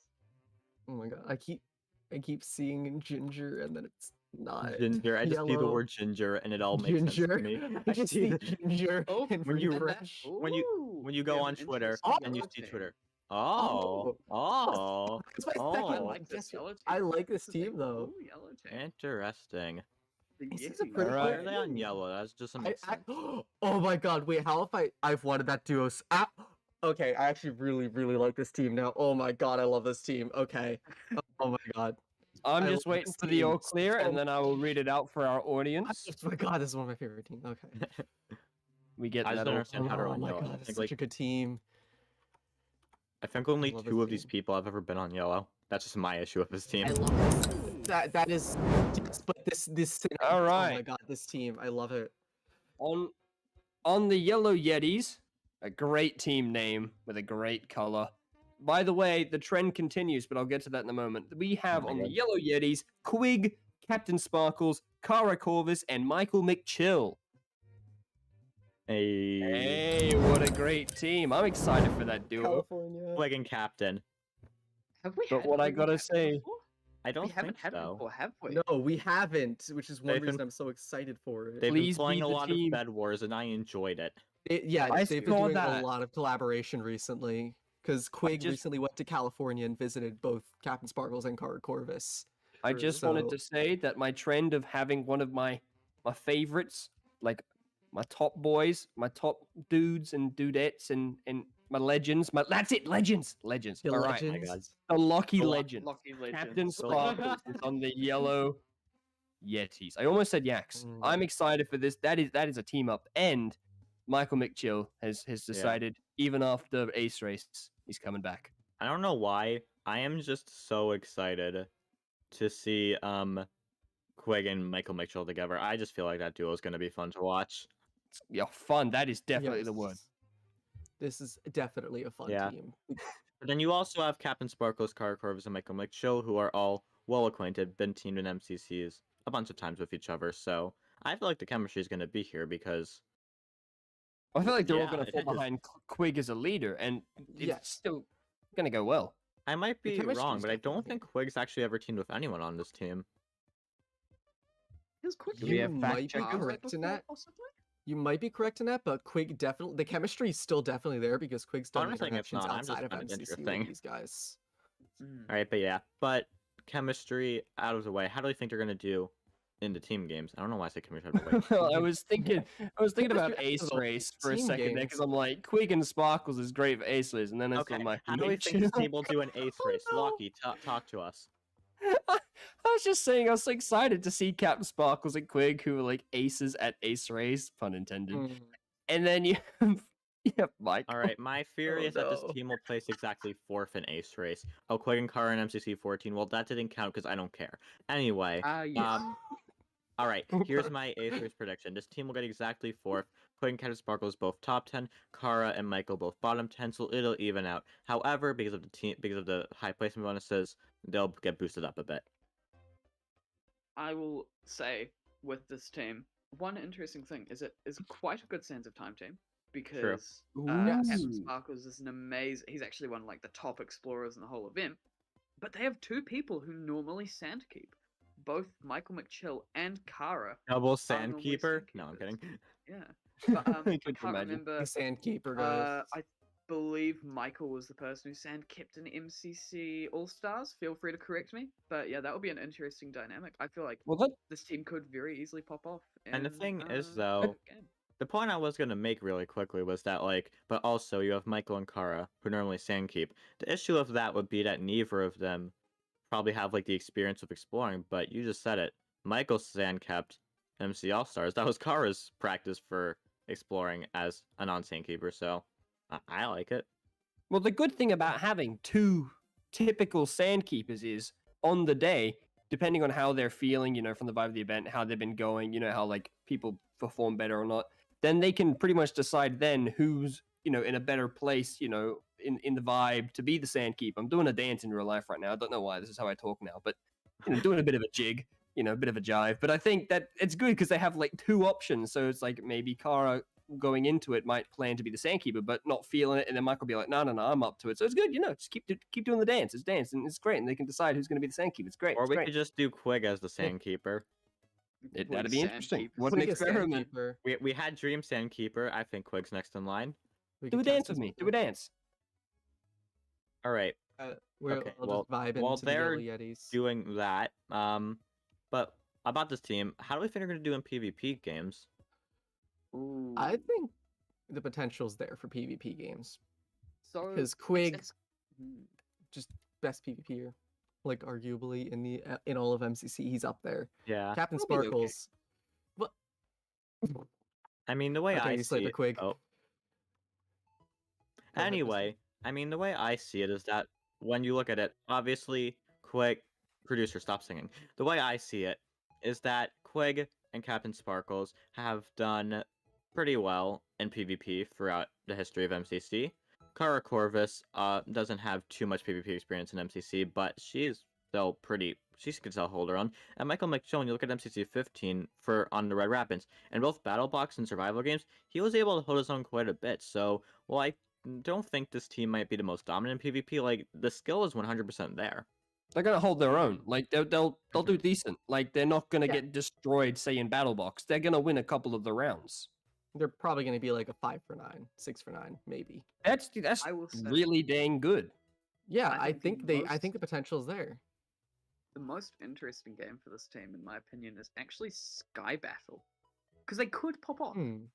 Oh my god, I keep seeing ginger and then it's not. Ginger. I just see the yellow. word ginger, and it all makes sense ginger. to me. I just see ginger. Oh, and when you- refresh. when you we go have on an Twitter interesting and you yellow see team. Twitter. Oh, oh, That's my oh. second I one. like this yellow team. I like this is a team though. cool yellow team. Interesting. The This is a Yeti. pretty Why Alright. are they on yellow? That's just some. Oh my god, wait, how if I've wanted that duo okay, I actually really like this team now. Oh my god, I love this team. Okay. Oh my god. I'm I just love waiting this for the all team clear, so and then I will read it out for our audience. Oh my god, this is one of my favorite teams. Okay. We get I just that don't all. understand how to Oh run my yellow. god, I it's think such a good team. only love two this of these team. people have ever been on yellow. That's just my issue with this team. I love this. That is yes, but this All oh my right. god, this team. I love it. On the Yellow Yetis, a great team name with a great color. By the way, the trend continues, but I'll get to that in a moment. We have my on the God. Yellow Yetis, Quig, Captain Sparkles, Kara Corvus, and Michael McChill. Hey, what a great team. I'm excited for that duo. California. Quig and Captain. Have we But had what I Quig and gotta Captain say- before? I don't We haven't think had it so. before, have we? No, we haven't, which is one They've reason been- I'm so excited for it. They've Please been playing be a the lot team. of Bed Wars, and I enjoyed it. Yeah, I they've been saw doing that. a lot of collaboration recently. Because Quig just- recently went to California and visited both Captain Sparkles and Kara Corvus. I True. just wanted So- to say that my trend of having one of my favorites, like my top boys, my top dudes and dudettes and my legends, that's it, legends. The All right, my God. Legends. the Lucky The Legends. Lucky Captain Legends. Sparkles is on the Yellow Yetis. I almost said Yaks. Mm. I'm excited for this. That is a team up, and Michael McChill has decided even after Ace Race, he's coming back. I don't know why. I am just so excited to see Quig and Michael Mitchell together. I just feel like that duo is going to be fun to watch. Yeah, fun. That is definitely the word. Yes. This is definitely a fun Yeah. team. But then you also have Captain Sparkles, Kara Corvus, and Michael Mitchell, who are all well acquainted, been teamed in MCCs a bunch of times with each other. So I feel like the chemistry is going to be here because I feel like they're all Yeah, going to it fall is. behind Quig as a leader, and it's Yes. still going to go well. I might The be chemistry's wrong, but I don't definitely think Quig's actually ever teamed with anyone on this team. Has Quig Do we You have been fact might be checkers? Kara correct in before, that. possibly? You might be correct in that, but Quig definitely the chemistry is still definitely there because Quig's I'm done not saying it's interactions not, I'm just outside of finding it MCC with interesting. these guys. Mm. All right, but yeah, but chemistry out of the way. How do you think they're going to do in the team games? I don't know why I say chemistry out of the way. Well, I was thinking about Chemistry Ace is all Race for a team second there, because games. I'm like, Quig and Sparkles is great for Ace Race, and then I Okay, saw my how do we think this team will do an ace race? Lockie, talk to us. I was just saying, I was so excited to see Captain Sparkles and Quig, who were like aces at Ace Race, pun intended. Mm. And then you have Mike. All right, my theory Oh, is that this no. team will place exactly 4th in ace race. Oh, Quig and Kara in MCC 14. Well, that didn't count because I don't care. Anyway, Yeah. all right, here's my ace race prediction. This team will get exactly 4th. Quig and Captain Sparkles both top 10. Kara and Michael both bottom 10, so it'll even out. However, because of the high placement bonuses, they'll get boosted up a bit. I will say with this team, one interesting thing is it is quite a good sense of time team because Captain Ooh. Sparkles is an amazing. He's actually one of like the top explorers in the whole event, but they have two people who normally sandkeep, both Michael McChill and Kara. Double normally Sandkeeper? No, I'm Sandkeepers. kidding. Yeah, but I Could you can't imagine? remember. The Sandkeeper guys. I believe Michael was the person who sandkept in MCC All Stars. Feel free to correct me, but yeah, that would be an interesting dynamic. I feel like Well, that this team could very easily pop off. And the in, thing is, a though, game. the point I was going to make really quickly was that, like, but also you have Michael and Kara, who normally sandkeep. The issue of that would be that neither of them probably have, like, the experience of exploring, but you just said it. Michael sandkept MC All-Stars. That was Kara's practice for exploring as a non-sandkeeper, so I like it. Well, the good thing about having two typical sandkeepers is on the day, depending on how they're feeling, from the vibe of the event, how they've been going, how like people perform better or not, then they can pretty much decide then who's, in a better place, in the vibe to be the sandkeeper. I'm doing a dance in real life right now. I don't know why. This is how I talk now, but doing a bit of a jig, a bit of a jive. But I think that it's good because they have like two options. So it's like maybe Kara going into it might plan to be the sandkeeper, but not feeling it, and then Mike will be like, no, I'm up to it. So it's good, just keep doing the dance. It's dance, and it's great, and they can decide who's going to be the sandkeeper. It's great. Or It's we great. could just do Quig as the sandkeeper. That'd be interesting. Sandkeepers. What an Quig is experiment. Sandkeeper. We had Dream Sandkeeper. I think Quig's next in line. We Do a could test dance with this me. one. Do a dance. All right, We'll Okay, I'll well- just vibe while into they're the Yellow Yetis. doing that. But about this team, how do we think they're going to do in PvP games? Ooh. I think the potential's there for PvP games so because Quig it's- hmm. just best PvPer. like arguably in all of MCC, he's up there. Yeah. Captain He'll be okay. Sparkles. What? I mean, the way Okay, I you slayed see the it. Quig. Oh. Go ahead, Mister. Anyway, I mean, the way I see it is that when you look at it, obviously, Quig, producer, stop singing. The way I see it is that Quig and Captain Sparkles have done pretty well in PvP throughout the history of MCC. Kara Corvus doesn't have too much PvP experience in MCC, but she's still pretty. She can still hold her own. And Michael McShone, you look at MCC 15 on the Red Rapids, in both Battle Box and survival games, he was able to hold his own quite a bit. So, well, I don't think this team might be the most dominant in PvP. Like, the skill is 100% there. They're gonna hold their own. Like they'll do decent. Like they're not gonna Yeah. get destroyed, say in Battle Box. They're gonna win a couple of the rounds. They're probably going to be like a 5 for 9, 6 for 9, maybe. That's I will say- really dang good. Yeah, I I think think the the potential is there. The most interesting game for this team, in my opinion, is actually Sky Battle, because they could pop off. Hmm.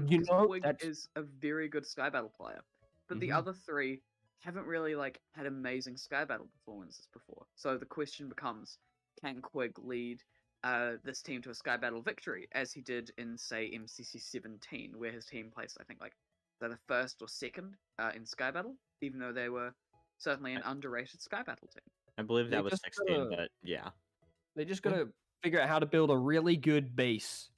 You 'Cause know, Quig that's- is a very good Sky Battle player, but the Mhm. other three haven't really had amazing Sky Battle performances before. So the question becomes, can Quig lead this team to a Sky Battle victory, as he did in, say, MCC 17, where his team placed, I think, they're the first or second in Sky Battle, even though they were certainly an underrated Sky Battle team. I believe They that was just 16, gotta- but yeah. They just gotta figure out how to build a really good base,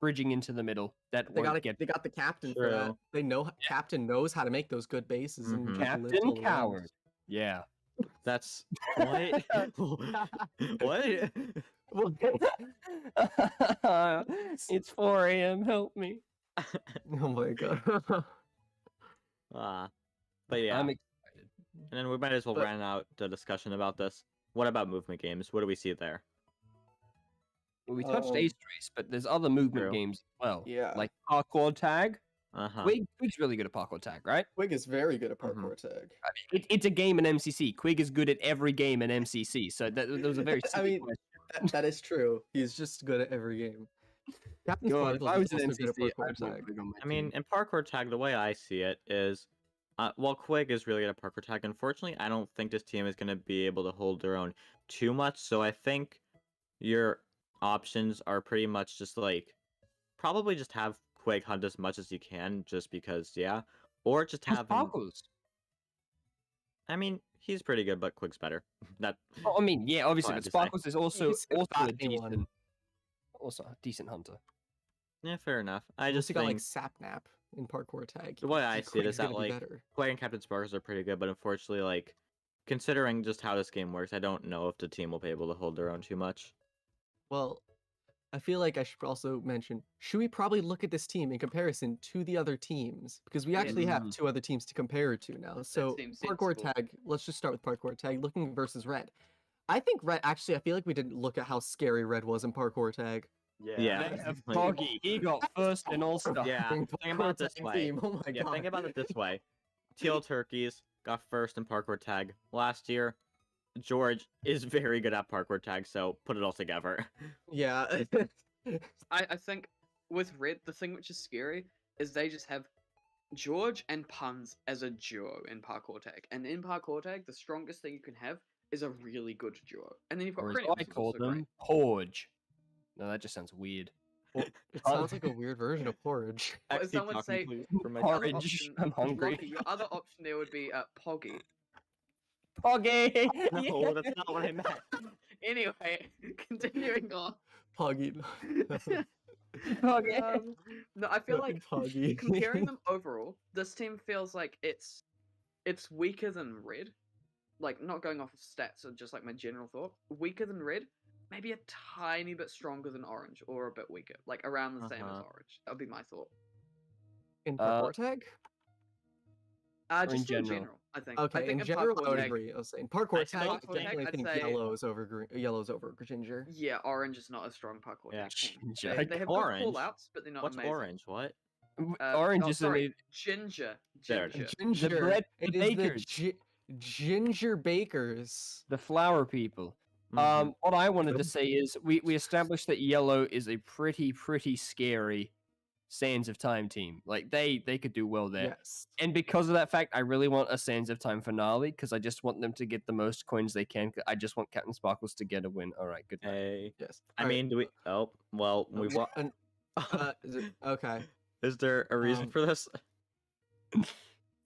bridging into the middle. That They won't get got the captain for that. True. They know Captain knows how to make those good bases and Mhm. keep them live Captain till the end. Coward. Yeah. That's what? What? It's 4 a.m. Help me. Oh my god. But yeah, I'm and excited. then we might as well But- round out the discussion about this. What about movement games? What do we see there? Well, we touched Um, Ace Race, but there's other movement True. games as well. Yeah. Like parkour tag. Uh-huh. Quig's really good at parkour tag, right? Quig is very good at Mhm. parkour tag. It's a game in MCC. Quig is good at every game in MCC. So that was a very I silly mean, question. that is true. He's just good at every game. Captain God, if Sparkles I was is in also good MCC, at parkour I'd want tag. Quig on my I mean, team. in parkour tag, the way I see it is, while Quig is really good at parkour tag, unfortunately, I don't think this team is going to be able to hold their own too much. So I think your options are pretty much just probably just have Quig hunt as much as you can, just because, yeah, or just How's have him. Sparkles? I mean, he's pretty good, but Quig's better. That Oh, I mean, yeah, obviously, I but have to say. Sparkles is also He's a a fatty one. decent, also a decent hunter. yeah, fair enough. I Unless just you got think like Sapnap in parkour tag. the way I see it is Quig's that gonna be better. Quig and Captain Sparkles are pretty good, but unfortunately, considering just how this game works, I don't know if the team will be able to hold their own too much. Well, I feel like I should also mention, should we probably look at this team in comparison to the other teams? Because we actually have Mm. 2 other teams to compare it to now. So seems parkour sensible. tag, let's just start with parkour tag, looking versus Red. I think Red, actually, I feel like we didn't look at how scary Red was in parkour tag. Yeah. They have like- Foggy. He got first in All Star. Yeah, Fucking think about it parkour this tag way. team, oh my Yeah, god. think about it this way. Teal Turkeys got first in parkour tag last year. George is very good at parkour tag, so put it all together. Yeah. I think with Red, the thing which is scary is they just have George and Puns as a duo in parkour tag. And in parkour tag, the strongest thing you can have is a really good duo. And then you've got Or as Critics, I call them, Porge. No, that just sounds weird. It sounds like a weird version of porridge. What if Actually, someone talking say please for my Porridge. Other option, I'm hungry. Lockie, your other option there would be Poggy. Foggy. No, that's not what I meant. Anyway, continuing on. Poggy. Foggy. No, I feel like Poggy. comparing them overall, this team feels like it's weaker than Red. Like, not going off of stats, or just like my general thought. Weaker than Red, maybe a tiny bit stronger than Orange, or a bit weaker. Like, around the same as Uh-huh. Orange. That would be my thought. In parkour tag? in Just in general? general, I think. Okay, I think in general, parkour I would tag, agree. I was saying parkour Actually, tag. I parkour tag, definitely I'd think say- yellow's over ginger. Yeah, Orange is not a strong parkour Yeah. tag team. Ginger. They have Orange? good call-outs, but they're not What's amazing. orange? What? Orange oh, is sorry, in Ginger. There it Ginger. Ginger. bread- It the is bakers. ginger bakers. the flower people. Mhm. What I wanted to Good. say is we established that yellow is a pretty scary Sands of Time team. Like they could do well there. Yes. And because of that fact, I really want a Sands of Time finale because I just want them to get the most coins they can. I just want Captain Sparkles to get a win. All right, good night. Hey. Yes. I All right. mean, do we? Oh, well, we want. Okay. Is there a reason for this?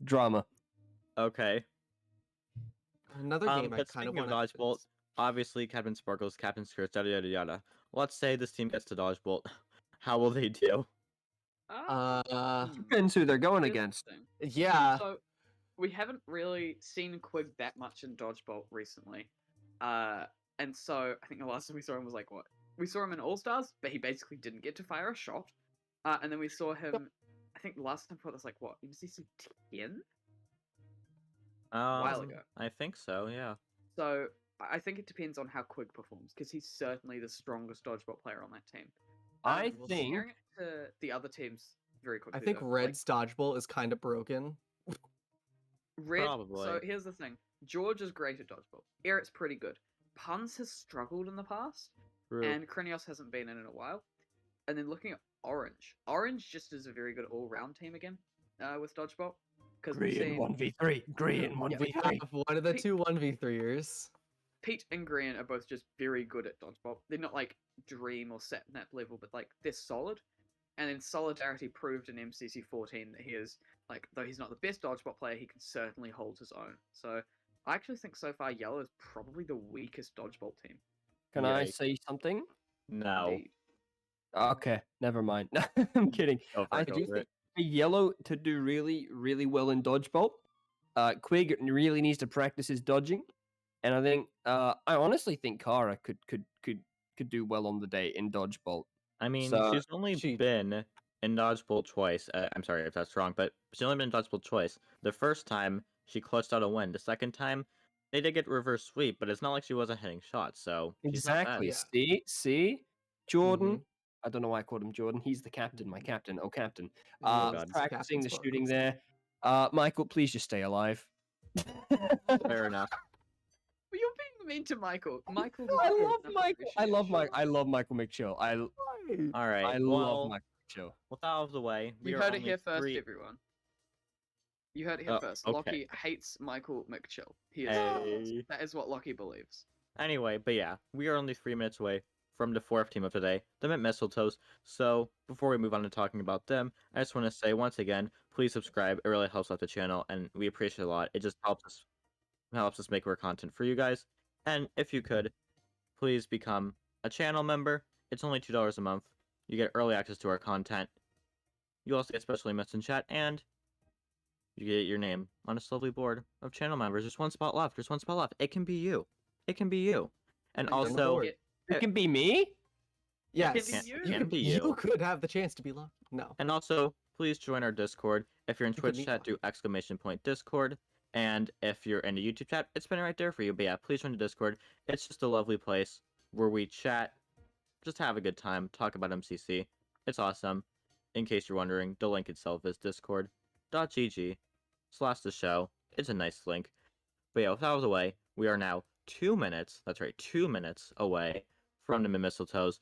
Drama. Okay. Another game I But kind of speaking want of Dodgebolt, obviously Captain Sparkles, Captain Skirts, yada yada yada. Let's say this team gets to Dodgebolt. How will they do? Depends who they're going Here's the against. thing. Yeah. So we haven't really seen Quig that much in Dodgebolt recently. And so I think the last time we saw him was like what? We saw him in All Stars, but he basically didn't get to fire a shot. And then we saw him I think the last time it was like what, MCC 10? A while ago. I think so, yeah. So I think it depends on how Quig performs, because he's certainly the strongest Dodgeball player on that team. I We'll think comparing it to the other teams very quickly. I think though, Red's dodgeball is kind of broken. Red. So Probably. here's the thing: George is great at dodgeball. Eric's pretty good. Puns has struggled in the past, True. and Krinios hasn't been in a while. And then looking at Orange, Orange just is a very good all-round team again with dodgeball. Because Green 1v3. Green 1v3. One of the two 1v3ers. Pete and Green are both just very good at dodgeball. They're not like Dream or Satnap level, but like they're solid. And then Solidarity proved in MCC 14 that he is, like, though he's not the best dodgeball player, he can certainly hold his own. So I actually think so far Yellow is probably the weakest dodgeball team. Can I Yikes. say something? No. Indeed. Okay, never mind. I'm kidding. Go for I it, go do for think it. for Yellow to do really, really well in dodgeball, Quig really needs to practice his dodging, and I think I honestly think Kara could do well on the day in dodgeball. I mean, So, she's only been in Dodgebolt twice. I'm sorry if that's wrong, but she's only been in Dodgebolt twice. The first time, she clutched out a win. The second time, they did get reverse sweep, but it's not like she wasn't hitting shots, so she's not bad. Exactly. See, Jordan. Mhm. I don't know why I called him Jordan. He's the captain, my captain. Oh, captain. Oh, God. Practicing the Captain shooting Sparkles. there. Michael, please just stay alive. Fair enough. But you're being mean to Michael. Michael. I deserves love enough Michael. I love appreciation. I love Michael McChill. All right. I well, love Michael McChill. with that out of the way, we You are heard it only here first, three... everyone. You heard it here Oh, first. okay. Lockie hates Michael McChill. He is. Hey. That is what Lockie believes. Anyway, but yeah, we are only 3 minutes away from the fourth team of the day, the Mistletoes. So before we move on to talking about them, I just want to say once again, please subscribe. It really helps out the channel, and we appreciate it a lot. It just helps us make more content for you guys. And if you could, please become a channel member. It's only $2 a month. You get early access to our content. You also get special emails in chat, and you get your name on a lovely board of channel members. There's one spot left. There's one spot left. It can be you. It can be you. And And don't also, forget- It can be me. Yes, can be you. Can be you. You could have the chance to be loved. No. And also, please join our Discord. If you're in could Twitch meet chat, do !Discord. And if you're in the YouTube chat, it's been right there for you. But yeah, please join the Discord. It's just a lovely place where we chat, just have a good time, talk about MCC. It's awesome. In case you're wondering, the link itself is discord.gg/the show. It's a nice link. But yeah, with that out of the way, we are now 2 minutes, that's right, 2 minutes away from the Mistletoes.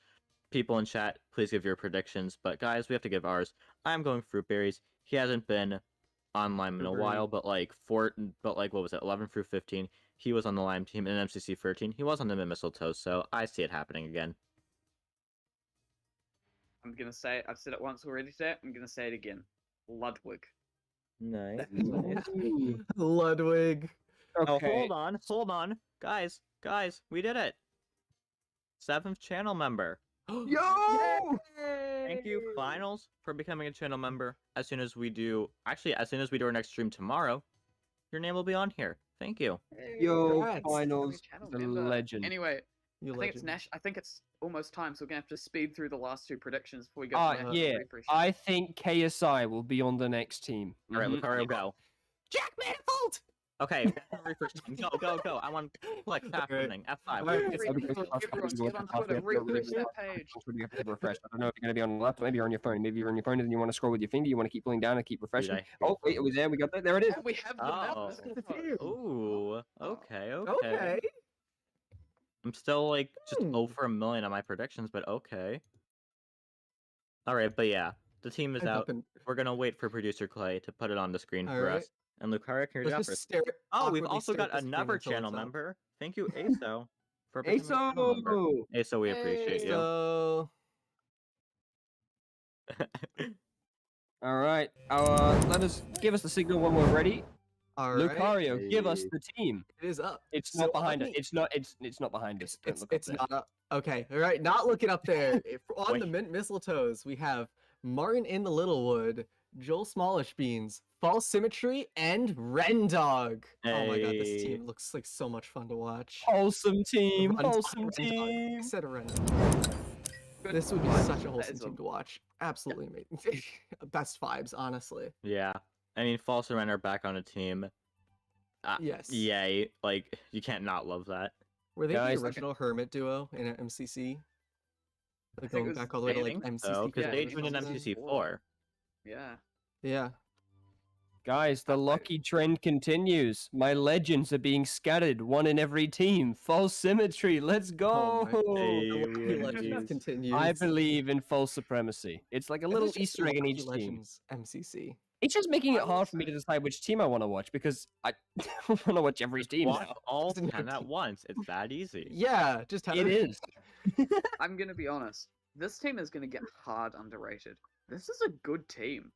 People in chat, please give your predictions. But guys, we have to give ours. I'm going Fruit Berries. He hasn't been on Lime in a while, but like what was it, 11 through 15? He was on the Lime team in MCC 13. He was on the Mistletoes, so I see it happening again. I'm gonna say it. I've said it once already today. I'm gonna say it again. Ludwig. Nice. Ludwig. Oh, hold on. Guys, we did it. 7th channel member. Yo! Thank you, Finals, for becoming a channel member. As soon as we do our next stream tomorrow, your name will be on here. Thank you. Yo, Congrats. Finals, Channel the member. legend. Anyway, You I think it's legend. I think it's almost time, so we're gonna have to speed through the last 2 predictions before we go. to National Yeah. Refresh. I think KSI will be on the next team. All right, Mhm. Lucario, go. Jack Manifold! Okay, refresh team. Go. I want click happening. F5. Alright, Everyone, get on Twitter, refresh that page. You have to refresh. I don't know if you're going to be on the laptop. Maybe you're on your phone. Maybe you're on your phone and then you want to scroll with your finger. You want to keep pulling down and keep refreshing. I hate Oh, wait, it was there. We got that. There it is. And we have the map. Oh. Mistletoe. Ooh. Okay. Okay. I'm still like just Hmm. 0 for a million on my predictions, but okay. All right, but yeah, the team is I've out. been- We're gonna wait for producer Clay to put it on the screen All for right. us. And Lucario, can you read it out Let's for just us? stare. Oh, we've awkwardly also stare at got the screen another until it's channel up. member. Thank you, ASO, for becoming a channel member. ASO! ASO, we appreciate you. So All right. Give us the signal when we're ready. all right, Lucario, give us the team. it is up. It's So not behind on us. the- It's not behind us. Don't look up It's there. not up. Okay, all right, not looking up there. On the Wait. mint mistletoes, we have Martin in the Littlewood, Joel Smallish Beans, False Symmetry, and Rendog. Oh my god, this Hey. team looks like so much fun to watch. Wholesome team. Rendog, Wholesome Rendog. I team. said Rendog. Good This would be vibes. such a That wholesome is team to watch. Absolutely amazing. Best vibes, honestly. Yeah. I mean, False and Ren are back on a team. Yes. Yay. Like, you can't not love that. Were they Guys, the original Hermit duo in MCC? Like think it going was back all the way to like Danny. MCC. So, because yeah, they it was joined in something MCC before. 4. Yeah. Yeah. Guys, the lucky trend continues. My legends are being scattered, one in every team. False symmetry. Let's go. Hey, The we Lucky win Legends these. continues. I believe in false supremacy. It's like a I little think it's just Easter egg in Lucky each team. Legends MCC. It's just making I it will hard for me to say- decide which team I want to watch because I want to watch every team Watch now. all Just a new 10 at team. once. It's that easy. Yeah, just have It is. I'm gonna be honest. This team is gonna get hard underrated. This is a good team.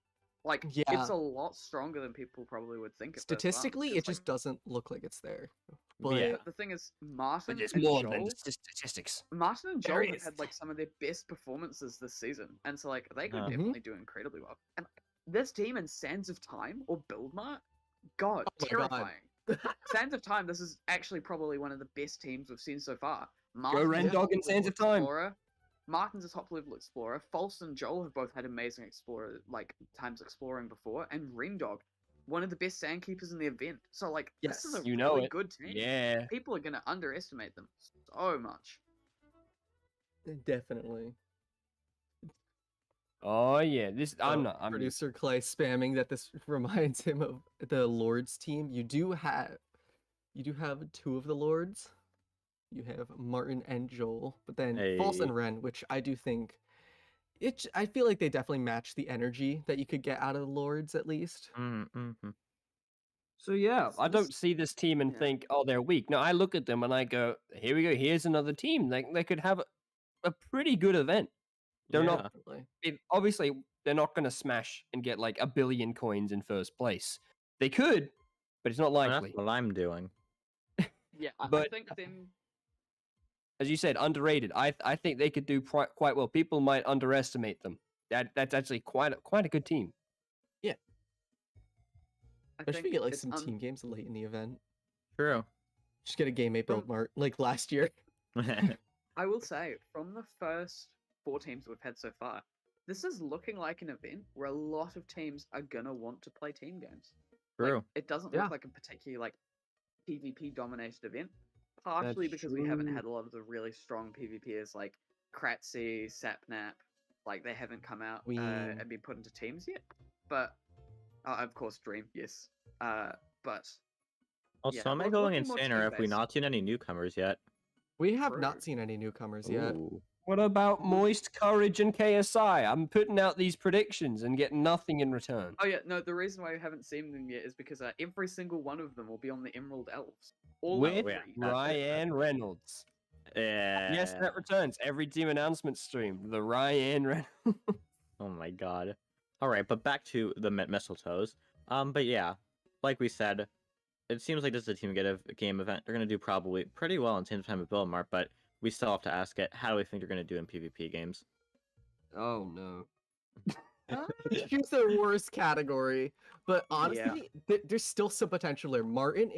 Like, Yeah. it's a lot stronger than people probably would think. At first glance, Statistically, 'cause, it just doesn't look like it's there. But yeah. But the thing is, Martin But it's and more Joel, than just statistics. Martin and There Joel have is. had like some of their best performances this season, and so like they could Uh-huh. definitely do incredibly well. And this team in Sands of Time or Build Mart, God, Oh my God. terrifying. Sands of Time, this is actually probably one of the best teams we've seen so far. Ren Dog and Sands of Time. Explorer. Martin's a top level explorer. False and Joel have both had amazing explorer times exploring before, and Rendog, one of the best sandkeepers in the event. So like this is Yes. a You know really it. good team. Yeah. People are gonna underestimate them so much. Definitely. Oh yeah. This I'm So, not. I'm Producer Clay spamming that this reminds him of the Lords team. You do have two of the Lords. You have Martin and Joel, but then False Hey. and Ren, which I do think I feel like they definitely match the energy that you could get out of the Lords at least. Mm-hmm. So yeah, I don't This- see this team and yeah. think, oh, they're weak. No, I look at them and I go, here we go. Here's another team. They could have a pretty good event. They're not Definitely. obviously they're not going to smash and get like 1 billion coins in first place. They could, but it's not likely. That's what I'm doing. Yeah, I But- think them. As you said, underrated. I think they could do quite well. People might underestimate them. That's actually quite a good team. I Especially if think you get like it's some team games late in the event. True. Just get a game mate build mart like last year. I will say, from the first 4 teams we've had so far, this is looking like an event where a lot of teams are gonna want to play team games. True. Like, it doesn't Yeah. look like a particularly like PvP dominated event. Partially That's because we haven't true. had a lot of the really strong PvPers like Kratzy, Sapnap, like they haven't come out Queen. and been put into teams yet. But of course, Dream, yes. But Also, yeah, am I look- going looking more insane, or have we team-based. not seen any newcomers yet? We have True. not seen any newcomers yet. Ooh. What about Moist, Courage, and KSI? I'm putting out these predictions and getting nothing in return. oh yeah, no, the reason why we haven't seen them yet is because every single one of them will be on the Emerald Elves. All With yeah, three. that's- Ryan Reynolds. Yeah. Yes, that returns every team announcement stream. The Ryan Reynolds. Oh my god. All right, but back to the mistletoes. But yeah, like we said, it seems like this is a team game event. They're gonna do probably pretty well in Sands of Time at Build Mart, but we still have to ask it. How do we think they're gonna do in PvP games? Oh no. Choose the worst category, but honestly, there's still some potential there. Martin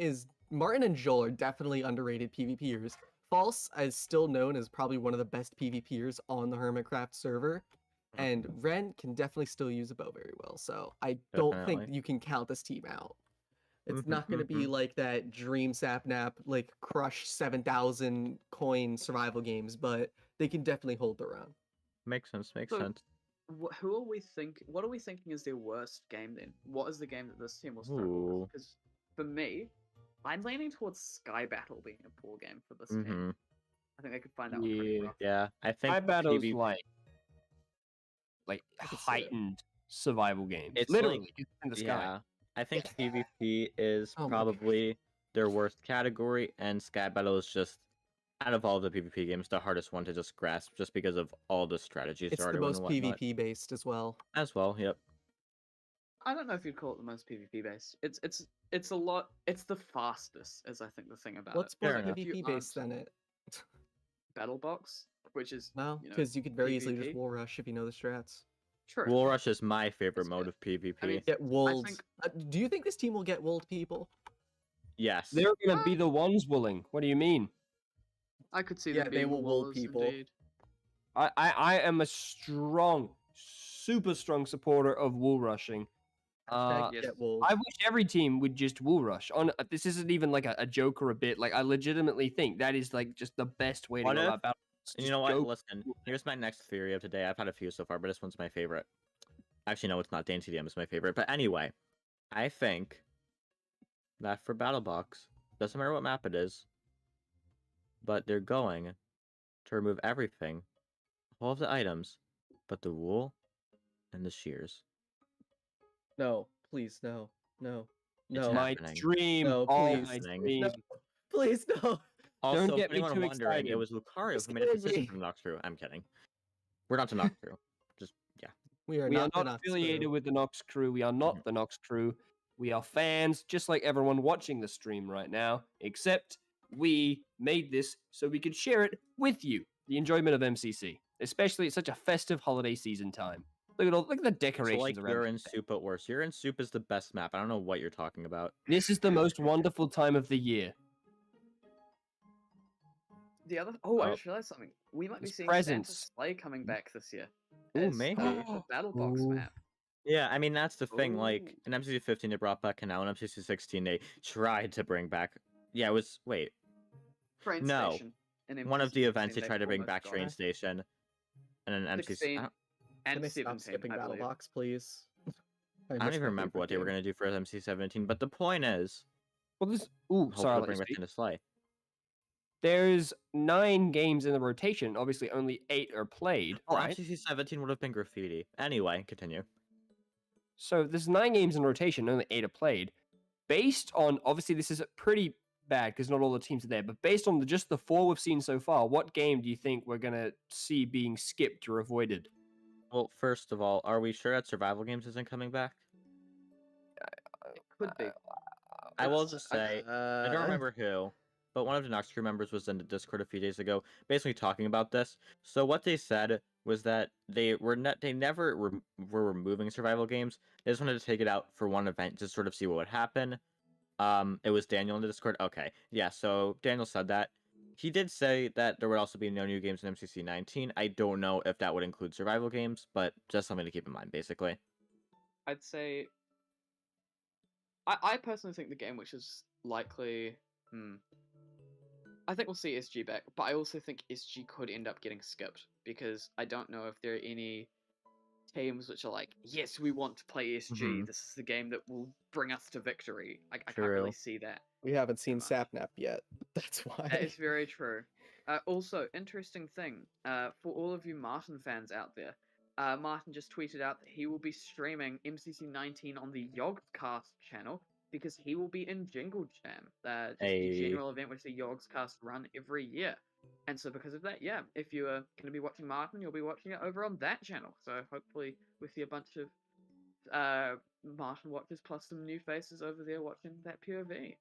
and Joel are definitely underrated PvPers. False is still known as probably one of the best PvPers on the Hermitcraft server, and Ren can definitely still use a bow very well. So I don't think Definitely. you can count this team out. It's Mhm, not going to be like that Dream Sapnap, like crush 7,000 coin survival games, but they can definitely hold their own. Makes sense. Makes So- sense. What are we thinking is their worst game then? What is the game that this team will struggle Ooh. with? Because for me, I'm leaning towards Sky Battle being a poor game for this Hmm. team. I think they could find that one pretty Yeah. rough. Yeah, I think My battle's PvP like like I could see it. heightened survival games. It's Literally, like- it's in the sky. Yeah, I think PvP is Oh my God. probably their worst category, and Sky Battle is just out of all the PvP games the hardest one to just grasp, just because of all the strategies It's there are the to it most and whatnot. PvP based as well. As well. Yep. I don't know if you'd call it the most PvP based. It's a lot. It's the fastest, is I think the thing about What's it. more Fair enough. If you PvP based aren't than it? Battle Box, which is No, you know, because you could very easily just PvP. wall rush if you know the strats. True. Wool Rush is my favorite It's mode good. of PvP. I mean, Get wooled. think- Do you think this team will get wooled, people? Yes. They're gonna be the ones willing. What do you mean? I could see Yeah, them they being will wool wallers, people. indeed. I am a strong, super strong supporter of wool rushing. Hashtag yes. get wooled. I wish every team would just wool rush. This isn't even like a joke or a bit. Like I legitimately think that is like just the best way to What go if- about battle. You know what? Listen, here's my next theory of today. I've had a few so far, but this one's my favorite. Actually, no, it's not. Dainty DM is my favorite. But anyway, I think that for Battle Box, doesn't matter what map it is, but they're going to remove everything, all of the items, but the wool and the shears. No, please, no, no, It's no, not My happening. dream. No, Oh please. my No. dream. please, no. Also, get if me anyone too wondering, it excited. was Lucario You're who made a scaring decision me. for the Nox crew. I'm kidding. We're not to Nox crew. Just, yeah. We are We are not, the not Nox affiliated crew. with the Nox crew. We are not the Nox crew. We are fans, just like everyone watching the stream right now, except we made this so we could share it with you. The enjoyment of MCC, especially at such a festive holiday season time. Look at the So, decorations like, around. you're the in thing. Soup, but worse. You're in Soup is the best map. I don't know what you're talking about. This is the most wonderful time of the year. The other. Oh, I Oh. just realized something. We might be There's seeing presents. Santa's sleigh coming back this year. Ooh, as, maybe. the Battle Box Ooh. map. Yeah, I mean, that's the thing. Like, Ooh. in MCC 15, they brought back Canal. In MCC 16, they tried to bring back. Yeah, it was. Wait. Train No. Station. in One of the MCC events they 16, tried to bring almost back got Train it. Station. And then MCC. 16 Can and they stop 17, skipping I Battle believe. Box, please? I don't even remember what they were going to do for MC 17, but the point is, Well, this. Ooh, hopefully sorry. I'll they'll let bring you back speak. into Slay. There's 9 games in the rotation. Obviously, only 8 are played, Oh, right? MCC 17 would have been graffiti. Anyway, continue. So there's 9 games in rotation, only 8 are played. Based on, obviously, this is pretty bad because not all the teams are there, but based on just the 4 we've seen so far, what game do you think we're going to see being skipped or avoided? Well, first of all, are we sure that Survival Games isn't coming back? It could be. I will It's- just say, I don't remember who, but one of the Nox crew members was in the Discord a few days ago, basically talking about this. So what they said was that they never were removing survival games. They just wanted to take it out for one event to sort of see what would happen. It was Daniel in the Discord. Okay, yeah. So Daniel said that. He did say that there would also be no new games in MCC 19. I don't know if that would include survival games, but just something to keep in mind, basically. I'd say. I personally think the game which is likely. I think we'll see SG back, but I also think SG could end up getting skipped because I don't know if there are any teams which are like, yes, we want to play SG. Mhm. This is the game that will bring us to victory. I can't True. really see that. We haven't seen much. Sapnap yet. That's why. That is very true. Also, interesting thing, for all of you Martin fans out there, Martin just tweeted out that he will be streaming MCC 19 on the Yogscast channel because he will be in Jingle Jam, just the Hey. general event which the Yogscast run every year. And so because of that, yeah, if you are going to be watching Martin, you'll be watching it over on that channel. So hopefully we see a bunch of Martin watchers plus some new faces over there watching that POV.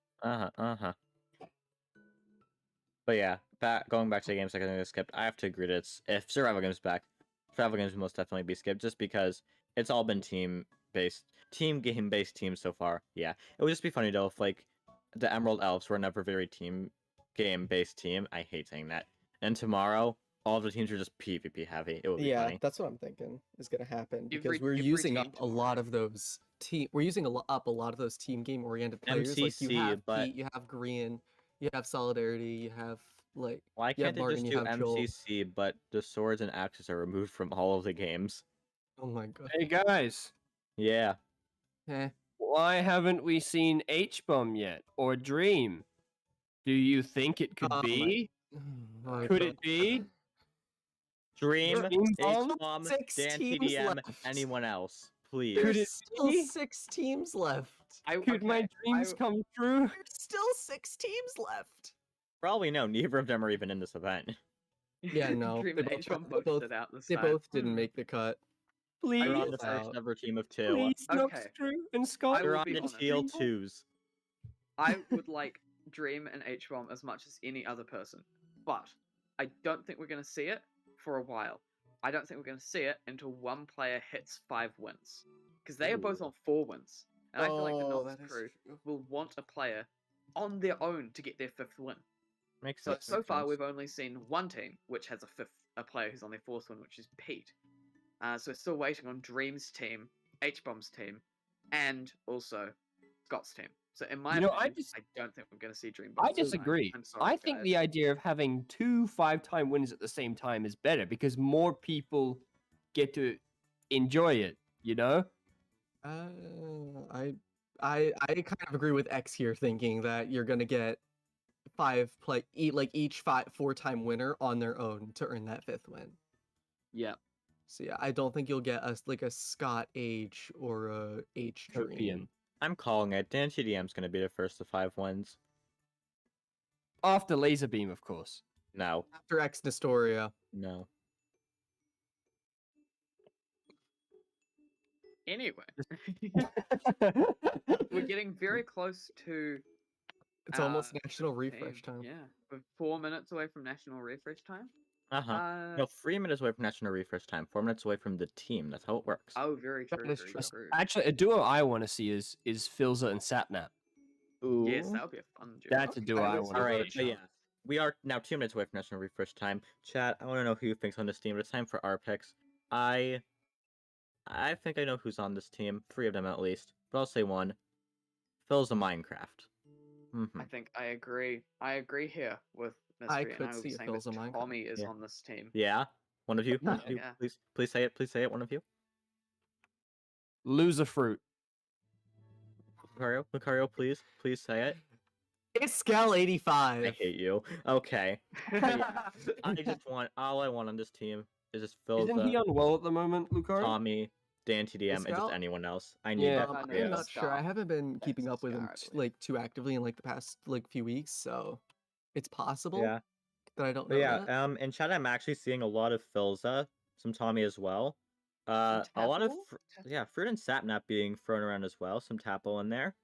But yeah, going back to the games I think they skipped, I have to agree that if Survival Games is back, Survival Games will most definitely be skipped just because it's all been team game-based teams so far. Yeah, it would just be funny though if like the Emerald Elves were never very team game-based team. I hate saying that. And tomorrow, all of the teams are just PvP heavy. It would be Yeah, funny. that's what I'm thinking is gonna happen because Every- we're every using team up a lot of those We're using up a lot of those team game oriented players. Like you MCC, have but Pete, you have Grian, you have Solidarity, you have like why you have can't they Martin, just you do have Joel. MCC, but the swords and axes are removed from all of the games? Oh my god. Hey guys, Yeah. Eh. why haven't we seen H-Bomb yet or Dream? Do you think it could Oh my- be? Oh my Could god. it be? Dream, Dream Bomb? H-Bomb, 6 Dan teams TDM, left. anyone else, Could please. it There's still be? 6 teams left. Could my dreams come true? There's still 6 teams left. Probably no, neither of them are even in this event. Yeah, no. Dream they and both- H-Bomb they both both- stood out this They time. both didn't make the cut. Please, They're on Please. the first Out. ever team of 2. please, Nox Okay. True and Scott. I They're will on be the honest. teal 2s. I would like Dream and H-Bomb as much as any other person, but I don't think we're going to see it for a while. I don't think we're going to see it until one player hits 5 wins, because they are both on 4 wins, and I feel like the Nox crew will want a player on their own to get their 5th win. Makes So sense. so makes far sense. we've only seen one team which has a player who's on their 4th one, which is Pete. So we're still waiting on Dream's team, H-Bomb's team, and also Scott's team. So in my You know, opinion, I don't think we're going to see Dream. I Bombs tonight. disagree. I'm sorry, I think guys. the idea of having 2 5-time winners at the same time is better because more people get to enjoy it. You know? I kind of agree with X here, thinking that you're gonna get 5 each 4-time winner on their own to earn that 5th win. Yeah. So yeah, I don't think you'll get a Scott H or a H Dream. Copium. I'm calling it. Dan TDM's going to be the first of 5 wins. After Laser Beam, of course. No. After X Nestoria. No. Anyway, we're getting very close to. It's almost uh, national 5th refresh team. time. Yeah, we're 4 minutes away from national refresh time. Uh-huh. No, 3 minutes away from national refresh time. 4 minutes away from the team. That's how it works. Oh, very That true. is Very true. true. Actually, a duo I want to see is Filza and Sapnap. Yes, that would be a fun duo. That's a duo I want to All right, see. but yeah. We are now 2 minutes away from national refresh time. Chat, I want to know who thinks on this team, but it's time for our picks. I think I know who's on this team. 3 of them at least. But I'll say 1. Phil's a Minecraft. Mm-hmm. I think I agree. I agree here with Mystery. I and could I would see be if saying Phil's that a Minecraft. Tommy is Yeah. on this team. Yeah? One of you? One of you? Yeah. Please say it. Please say it. One of you? Loser fruit. Lucario, please say it. Iscal 85. I hate you. Okay. I just want all I want on this team is just Isn't he Philza, unwell at the moment, Lucario? Tommy, Dan TDM, and just Iscal? anyone else. I need Yeah. that. I know I'm trio. not sure. I haven't been keeping up with him Scar, I believe. too actively in the past few weeks, so it's possible Yeah. that I don't know But yeah, that. in chat I'm actually seeing a lot of Philza, some Tommy as well. A lot of Tapple? Fruit and Sapnap being thrown around as well. Some Tapple in there.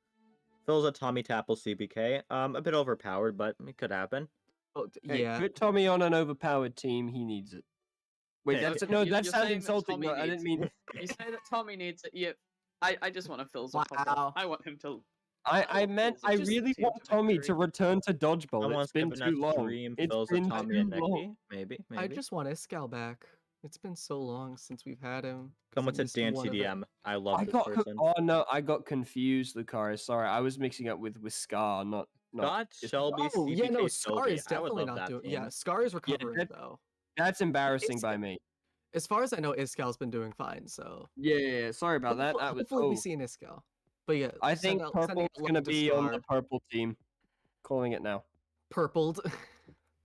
Philza, Tommy, Tapple, CBK. A bit overpowered, but it could happen. Oh, Hey, yeah. put Tommy on an overpowered team. He needs it. Wait, Hey, that's okay. no. You're That saying sounds that insulting. Tommy No, I didn't needs- mean. You say that Tommy needs it. Yeah, I just want to fill some. Wow. I want him to. I meant Philza I just really seemed want to make Tommy very to good return to dodgeball. Someone's It's been giving too us long. Dream, It's Philza, been Tommy, too and Nikki. long. Maybe. I just want Iscal back. It's been so long since we've had him. 'cause Someone he said missed Dan one event. TDM. I love I this got person. oh no, I got confused, Lucario. Sorry, I was mixing up with Scar, not. Scott, just- Shelby, Oh, yeah, no, CBK, Scar Sylvie. is I would definitely love not that doing. team. Yeah, Scar is recovering that- though. That's embarrassing It's- by me. As far as I know, Iscal's been doing fine. So Yeah, sorry about that. That was hopefully we oh, see an Iscal. But yeah, I think sending purple's out gonna love to be on the Scar. purple team. Calling it now. Purpled.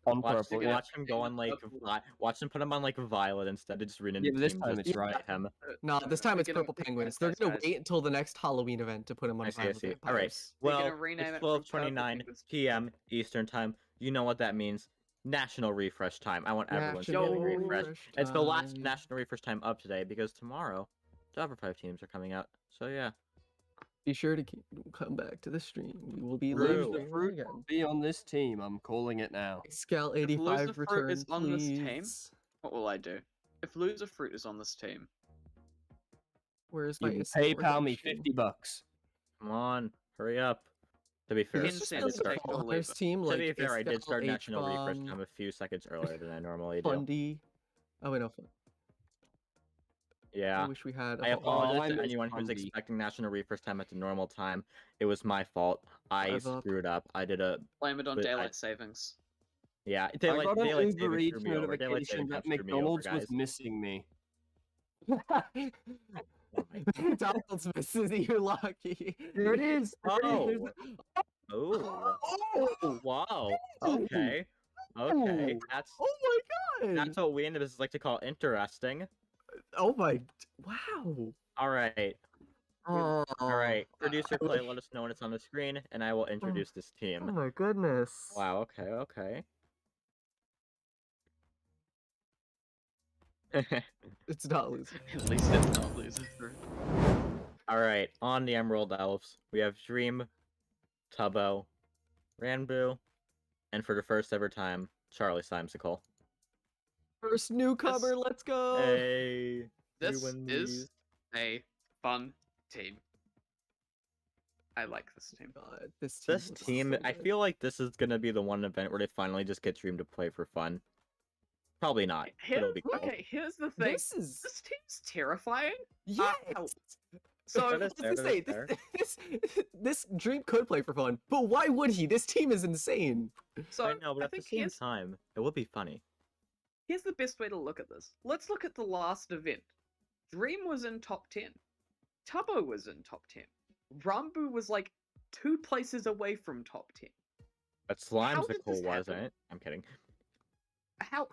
On Watch, purple. Yeah. watch him go on like watch him put him on like Violet instead of just reading Yeah, the but this team time just it's to right. fight him. No, this time We're it's gonna- Purple Penguins. They're guys, gonna guys. wait until the next Halloween event to put them on I see, I Violet see. Vampires. All right. We're Well, gonna rename it's it from Purple 12:29 Penguins. p.m. Eastern time. You know what that means. National refresh time. I want everyone to get National refreshed. refresh It's the last time. national refresh time up today because tomorrow the other 5 teams are coming out. So yeah. Be sure to come back to the stream. We will be True. live Lose the streaming fruit again. be on this team. I'm calling it now. Scal If 85 Loser Fruit return, is on this team- please. What will I do? If Loser Fruit is on this team, Where's You my can Iscal PayPal me redemption? $50. Come on, hurry up. To be fair, Ten It's cents, just take it or leave Honors it. team, to like be fair, I did Iscal, start national refresh H-Bomb, time a few seconds earlier than I normally do. Fundy. Oh wait, no. I Yeah. wish we had. I a apologize I to miss anyone who's Fundy. expecting national refresh time at the normal time. It was my fault. I 5 up. screwed up. I did a blame it on But I- daylight savings. yeah. I Daylight, got an daylight Uber savings Eats threw me over. Daylight notification savings that threw me over, McDonald's was guys. missing me. Oh my McDonald's misses you, Lucky. There it is. Oh. Oh. Oh. Wow. Okay. Okay. That's Oh my That's what we individuals like to call interesting. Oh my! Wow. All right. Oh. All right. Producer Clay, let us know when it's on the screen, and I will introduce this Oh team. my goodness. Wow. Okay. Okay. It's not losing. At least it's not losing. All right. On the Emerald Elves, we have Dream, Tubbo, Ranboo, and for the first ever time, Charlie Simesicle. First newcomer, let's go. Hey. we This win is these. a fun team. I like this team. God, this This was team, so I good. feel like this is gonna be the one event where they finally just get Dream to play for fun. Probably not, but it'll be cool. Okay, here's the thing. This is This team's terrifying. yes. So That is Let's fair, just that say is fair. this Dream could play for fun, but why would he? This team is insane. So I know, but I at the think same time, it would be funny. here's the best way to look at this. Let's look at the last event. Dream was in top 10. Tubbo was in top 10. Rambu was like 2 places away from top 10. But How did this Slimesicle wasn't. happen? I'm kidding. How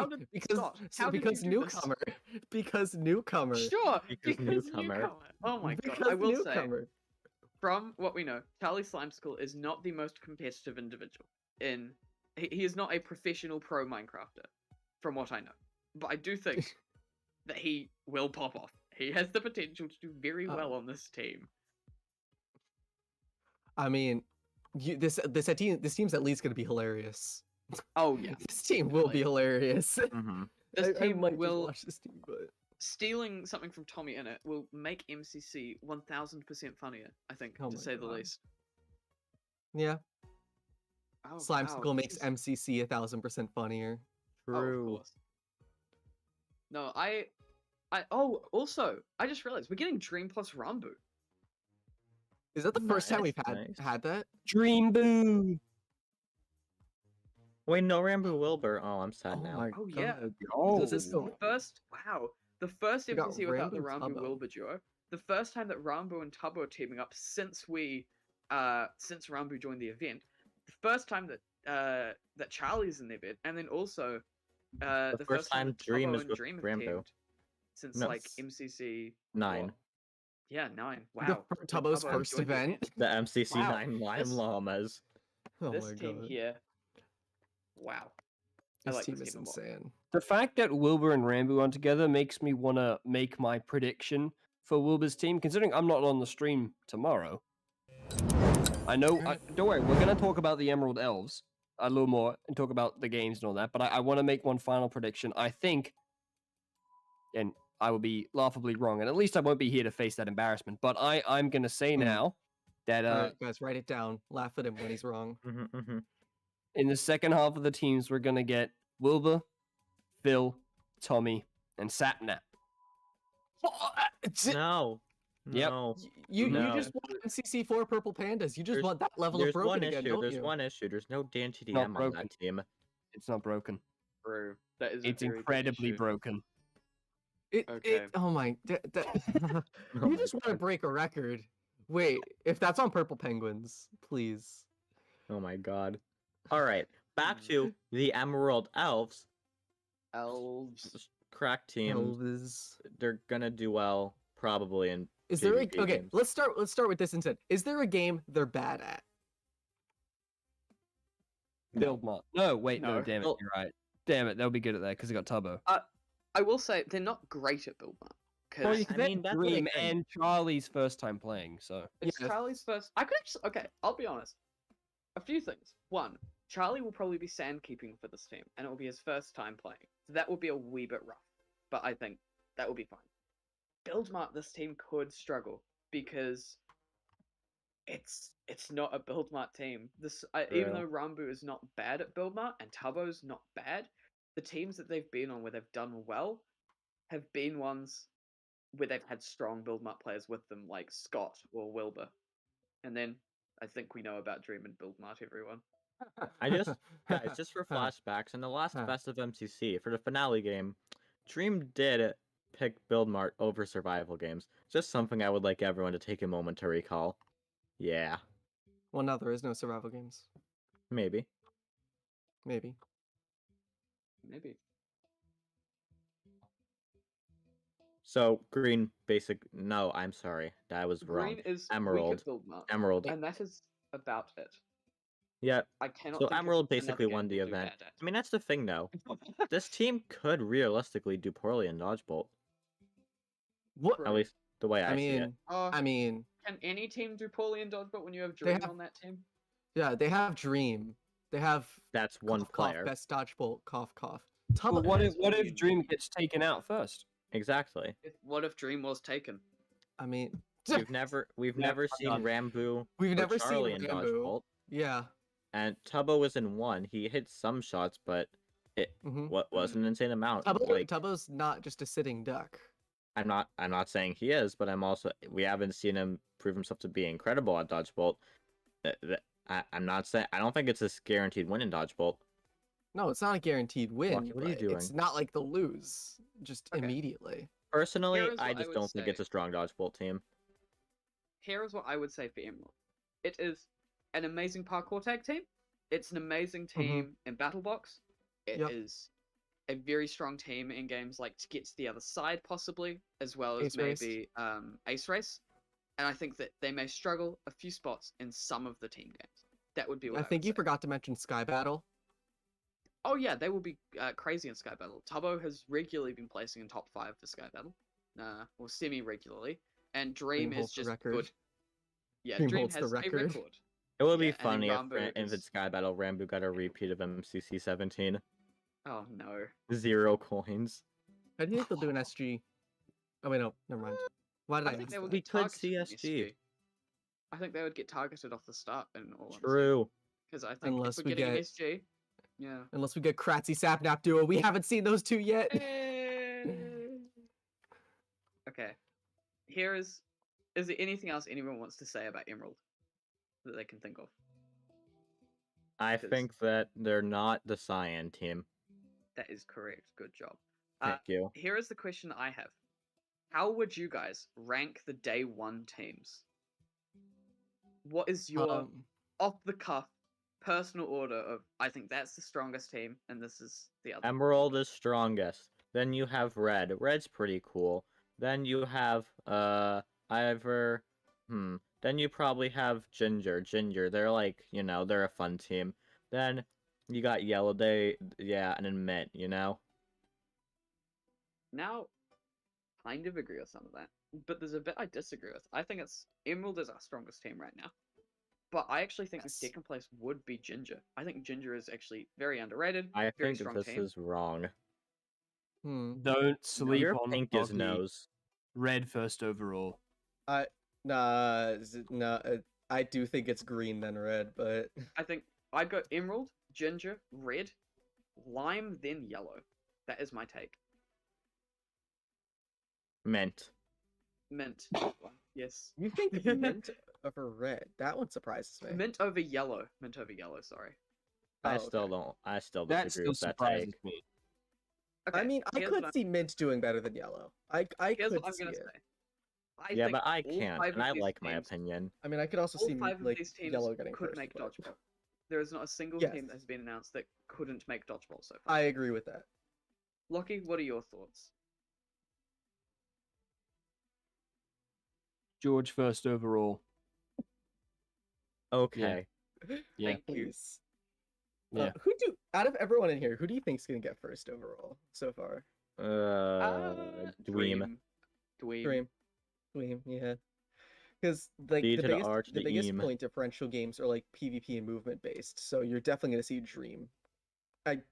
did because Scott, how did because you do this? newcomer because newcomer Sure, Because newcomer. Oh my god, because I will say, newcomer. from what we know, Charlie Slimesicle is not the most competitive individual. He is not a professional pro Minecrafter, from what I know. But I do think that he will pop off. He has the potential to do very well on this team. I mean, this team's at least gonna be hilarious. Oh yeah, This team will be hilarious. Mm-hmm. this I team might just will. watch this team, but Stealing something from Tommy in it will make MCC 1000% funnier, I think, Oh to my say the God. least. yeah, Oh, Slimesicle wow, makes this- MCC 1000% funnier. Oh, of True. course. No, oh, also, I just realized we're getting Dream plus Rambu. Is that the first time Nice, we've nice. had that? Dream Boo. Wait, no Rambo Wilbur. Oh, I'm sad now. Oh, yeah. Oh, So this is the first, the first We got MCC without the Rambo and Rambu Tubbo. Wilbur duo. The first time that Rambu and Tubbo are teaming up since since Rambu joined the event. The first time that that Charlie's in their bed, and then also the first time that Dream Tubbo is and with Dream have Rambo. teamed since No, like MCC 9. what? Yeah, 9. Wow. when Tubbo's Tubbo first joined the event. The MCC Wow, 9 Lime this- Llamas. Oh This my team god, here. Wow. I this like team this is team a lot. insane. The fact that Wilbur and Rambo are together makes me want to make my prediction for Wilbur's team, considering I'm not on the stream tomorrow. I know, don't worry, we're going to talk about the Emerald Elves a little more and talk about the games and all that, but I want to make one final prediction. I think, and I will be laughably wrong, and at least I won't be here to face that embarrassment, but I'm going to say now that Alright, guys, write it down. Laugh at him when he's wrong. in the second half of the teams, we're going to get Wilbur, Phil, Tommy, and Sapnap. No. Yep. No. You No. just want MCC4 purple pandas. You just There's- want that level of There's broken one again, issue. don't There's you? one issue. There's no Dan Not TDM on broken. that team. It's not broken. True. That is a It's very big incredibly issue. broken. Okay. Oh my, Oh you my just want to God. break a record. Wait, if that's on purple penguins, please. Oh my god. All right. Back Hmm. to the Emerald Elves. Elves. Crack team. Elvis. They're gonna do well probably in Is there PvP okay? games. Let's start with this instead. Is there a game they're bad at? Build mod. No, wait, no, No. damn it, Well- you're right. Damn it, they'll be good at that because they got Tubbo. I will say they're not great at build map. Well, Because you I can mean, that's what I Dream think. and Charlie's first time playing, so it's Yes. Charlie's first. I could actually. Okay, I'll be honest. A few things. One, Charlie will probably be sandkeeping for this team, and it will be his first time playing. So that will be a wee bit rough. But I think that will be fine. Build map, this team could struggle because it's not a build map team. Even True. though Rambu is not bad at build map and Tubbo's not bad, the teams that they've been on where they've done well have been ones where they've had strong build map players with them, like Scott or Wilbur. And then I think we know about Dream and build map, everyone. I just guys, just for flashbacks, in the last best of MCC for the finale game, Dream did pick Build Mart over survival games. Just something I would like everyone to take a moment to recall. Yeah, Well, no, there is no survival games. maybe. Maybe. Maybe. So green basic. No, I'm sorry, I was wrong. Green is Emerald. weaker build mark, Emerald. and that is about it. Yeah. I cannot So think Emerald of another basically game won the we'll do event. bad at. I mean, that's the thing, though. This team could realistically do poorly in dodgeball. What? At True. least the way I, I see it. mean, Uh, I mean, Can any team do poorly in dodgeball when you have They Dream have- on that team? yeah, they have Dream. They have That's one cough, player. cough, best dodgeball, cough, cough. Well, Tubbo, what That's if what all if you Dream need. gets taken out first? Exactly. What if Dream was taken? I mean, We've never Never seen done. Rambo we've or never Charlie seen in Rambo. dodgeball, Yeah. and Tubbo was in one. He hit some shots, but it Mm-hmm. was an insane amount. Tubbo's not just a sitting duck. I'm not saying he is, but we haven't seen him prove himself to be incredible at dodgeball. I'm not saying I don't think it's a guaranteed win in dodgeball. No, it's not a guaranteed win. Lucky, what are you but It's doing? not like they'll lose just Okay. immediately. Personally, Here is I what I just would don't think it's say. a strong dodgeball team. Here is what I would say for Emerald. It is an amazing parkour tag team. It's an amazing team in Battle Box. It is Yep. a very strong team in games like To Get to the Other Side, possibly, as well as Ace Race. maybe Ace Race. And I think that they may struggle a few spots in some of the team games. That would be what I think would you say. forgot to mention Sky Battle. Oh yeah, they will be crazy in Sky Battle. Tubbo has regularly been placing in top 5 for Sky Battle, or semi-regularly, and Dream is holds the just record. good. Yeah, Dream Dream holds has the record. a record. It would Yeah, be and then funny if Rambo if is- it's Sky Battle Rambo got a repeat of MCC 17. Oh no. 0 coins. How do you think they'll do an SG? Oh wait, no, never mind. Why did I, I think ask they would that? We get could targeted see in SG. I think they would get targeted off the start in all honesty. True. Because I think Unless if we we're getting an get- SG, yeah. Unless we get Kratzy Sapnap duo, we haven't seen those two yet. Okay. Is there anything else anyone wants to say about Emerald that they can think of? I Because- think that they're not the Cyan team. That is correct. Good job. Thank you. Here is the question I have. How would you guys rank the day 1 teams? What is your off the cuff personal order of I think that's the strongest team and this is the other? Emerald is strongest. Then you have Red. Red's pretty cool. Then you have Ivor. Then you probably have Ginger. They're like, they're a fun team. Then you got Yellow. And then Mint, Now, kind of agree with some of that, but there's a bit I disagree with. I think it's Emerald is our strongest team right now, but I actually think Yes. the second place would be Ginger. I think Ginger is actually very underrated. I very think strong this team. is wrong. Don't sleep Your on pink is Lucky. nose. Red first overall. I do think it's green then red, but I think I'd go Emerald, Ginger, Red, Lime, then Yellow. That is my take. Mint. Mint. Yes. you think mint over red? That one surprises me. Mint over yellow. Mint over yellow, sorry. I Oh, still okay. don't. I still That disagree still with that surprises take. me. Okay, I mean, I here's could what see mint doing better than yellow. I Here's could what I'm see gonna it. say. I Yeah, think but I all can't, 5 and of I these like my teams- opinion. I mean, I could also All see 5 of like these teams yellow getting could first. make but dodgeball. There is not a single Yes. team that has been announced that couldn't make dodgeball so far. I agree with that. Lockie, what are your thoughts? George first overall. Okay. Yeah. Thank you. Please. Yeah. Out of everyone in here, who do you think's gonna get first overall so far? Dweem. Dweem. Dream, yeah. Because like D the to the biggest, R to the the biggest eam. point differential games are like PvP and movement based, so you're definitely gonna see Dream.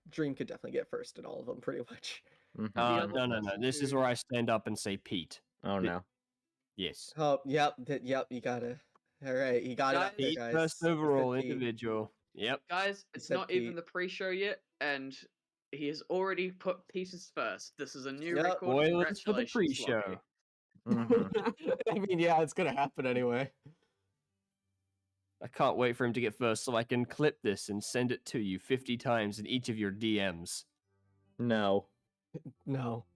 Dream could definitely get first in all of them, pretty much. Mhm. other No. person This is who- where I stand up and say Pete. Oh no. Yes. Oh, yep, you gotta. All right, you got it up there, Pete guys. first He said overall Pete. individual. Yep. Guys, it's said not even Pete. the pre-show yet, and he has already put Peter's first. This is a new Yep. record. Spoilers for the Congratulations, pre-show. Lockie. Mhm. I mean, yeah, it's gonna happen anyway. I can't wait for him to get first so I can clip this and send it to you 50 times in each of your DMs. No. No,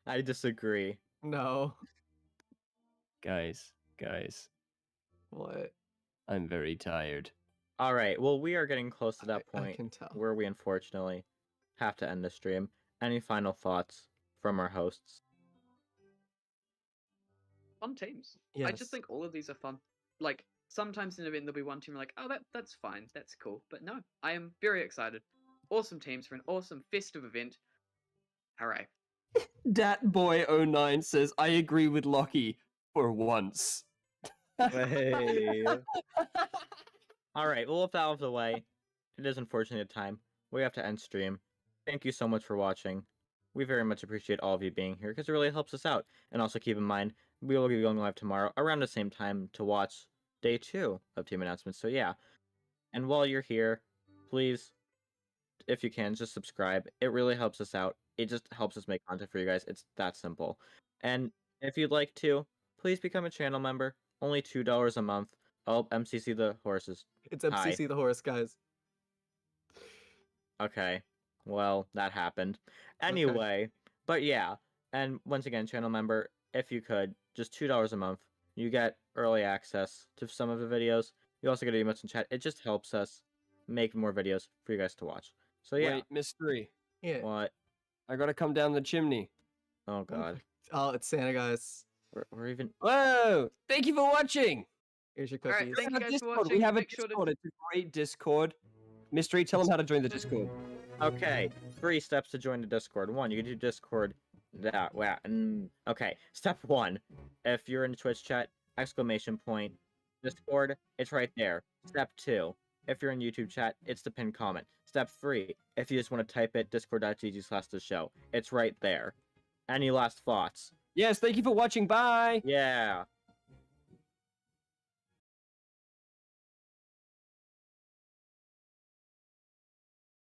I disagree. no. Guys, What? I'm very tired. All right. Well, we are getting close to that I point can tell. where we unfortunately have to end the stream. Any final thoughts from our hosts? fun teams. I Yes. just think all of these are fun. Like sometimes in an event there'll be one team like, oh that's fine, that's cool. But no, I am very excited. Awesome teams for an awesome festive event. Hooray. Datboy09 says, I agree with Lockie for once. Wait. All right, well, with that out of the way, it is unfortunately a time. We have to end stream. Thank you so much for watching. We very much appreciate all of you being here because it really helps us out. And also keep in mind, we will be going live tomorrow around the same time to watch day 2 of team announcements. So yeah. And while you're here, please, if you can, just subscribe. It really helps us out. It just helps us make content for you guys. It's that simple. And if you'd like to, please become a channel member. Only $2 a month. I'll MCC the horses. It's MCC the horse, guys. Okay. Well, that happened. Anyway, but yeah. And once again, channel member, if you could, just $2 a month. You get early access to some of the videos. You also get emotes in chat. It just helps us make more videos for you guys to watch. So yeah. Wait, Mystery. Yeah. What? I gotta come down the chimney. Oh god. Oh, it's Santa, guys. We're even. Whoa! Thank you for watching. Here's your Alright, cookies. thank you guys for Discord. watching. We have a Make sure to- Discord. It's a great Discord. Mystery, tell them how to join the Discord. Okay, 3 steps to join the Discord. 1, you can do Discord. Okay, step 1. If you're in the Twitch chat, exclamation point, Discord, it's right there. Step 2, if you're in YouTube chat, it's the pinned comment. Step 3, if you just want to type it, discord.gg/theshow, it's right there. Any last thoughts? Yes, thank you for watching. Bye. Yeah.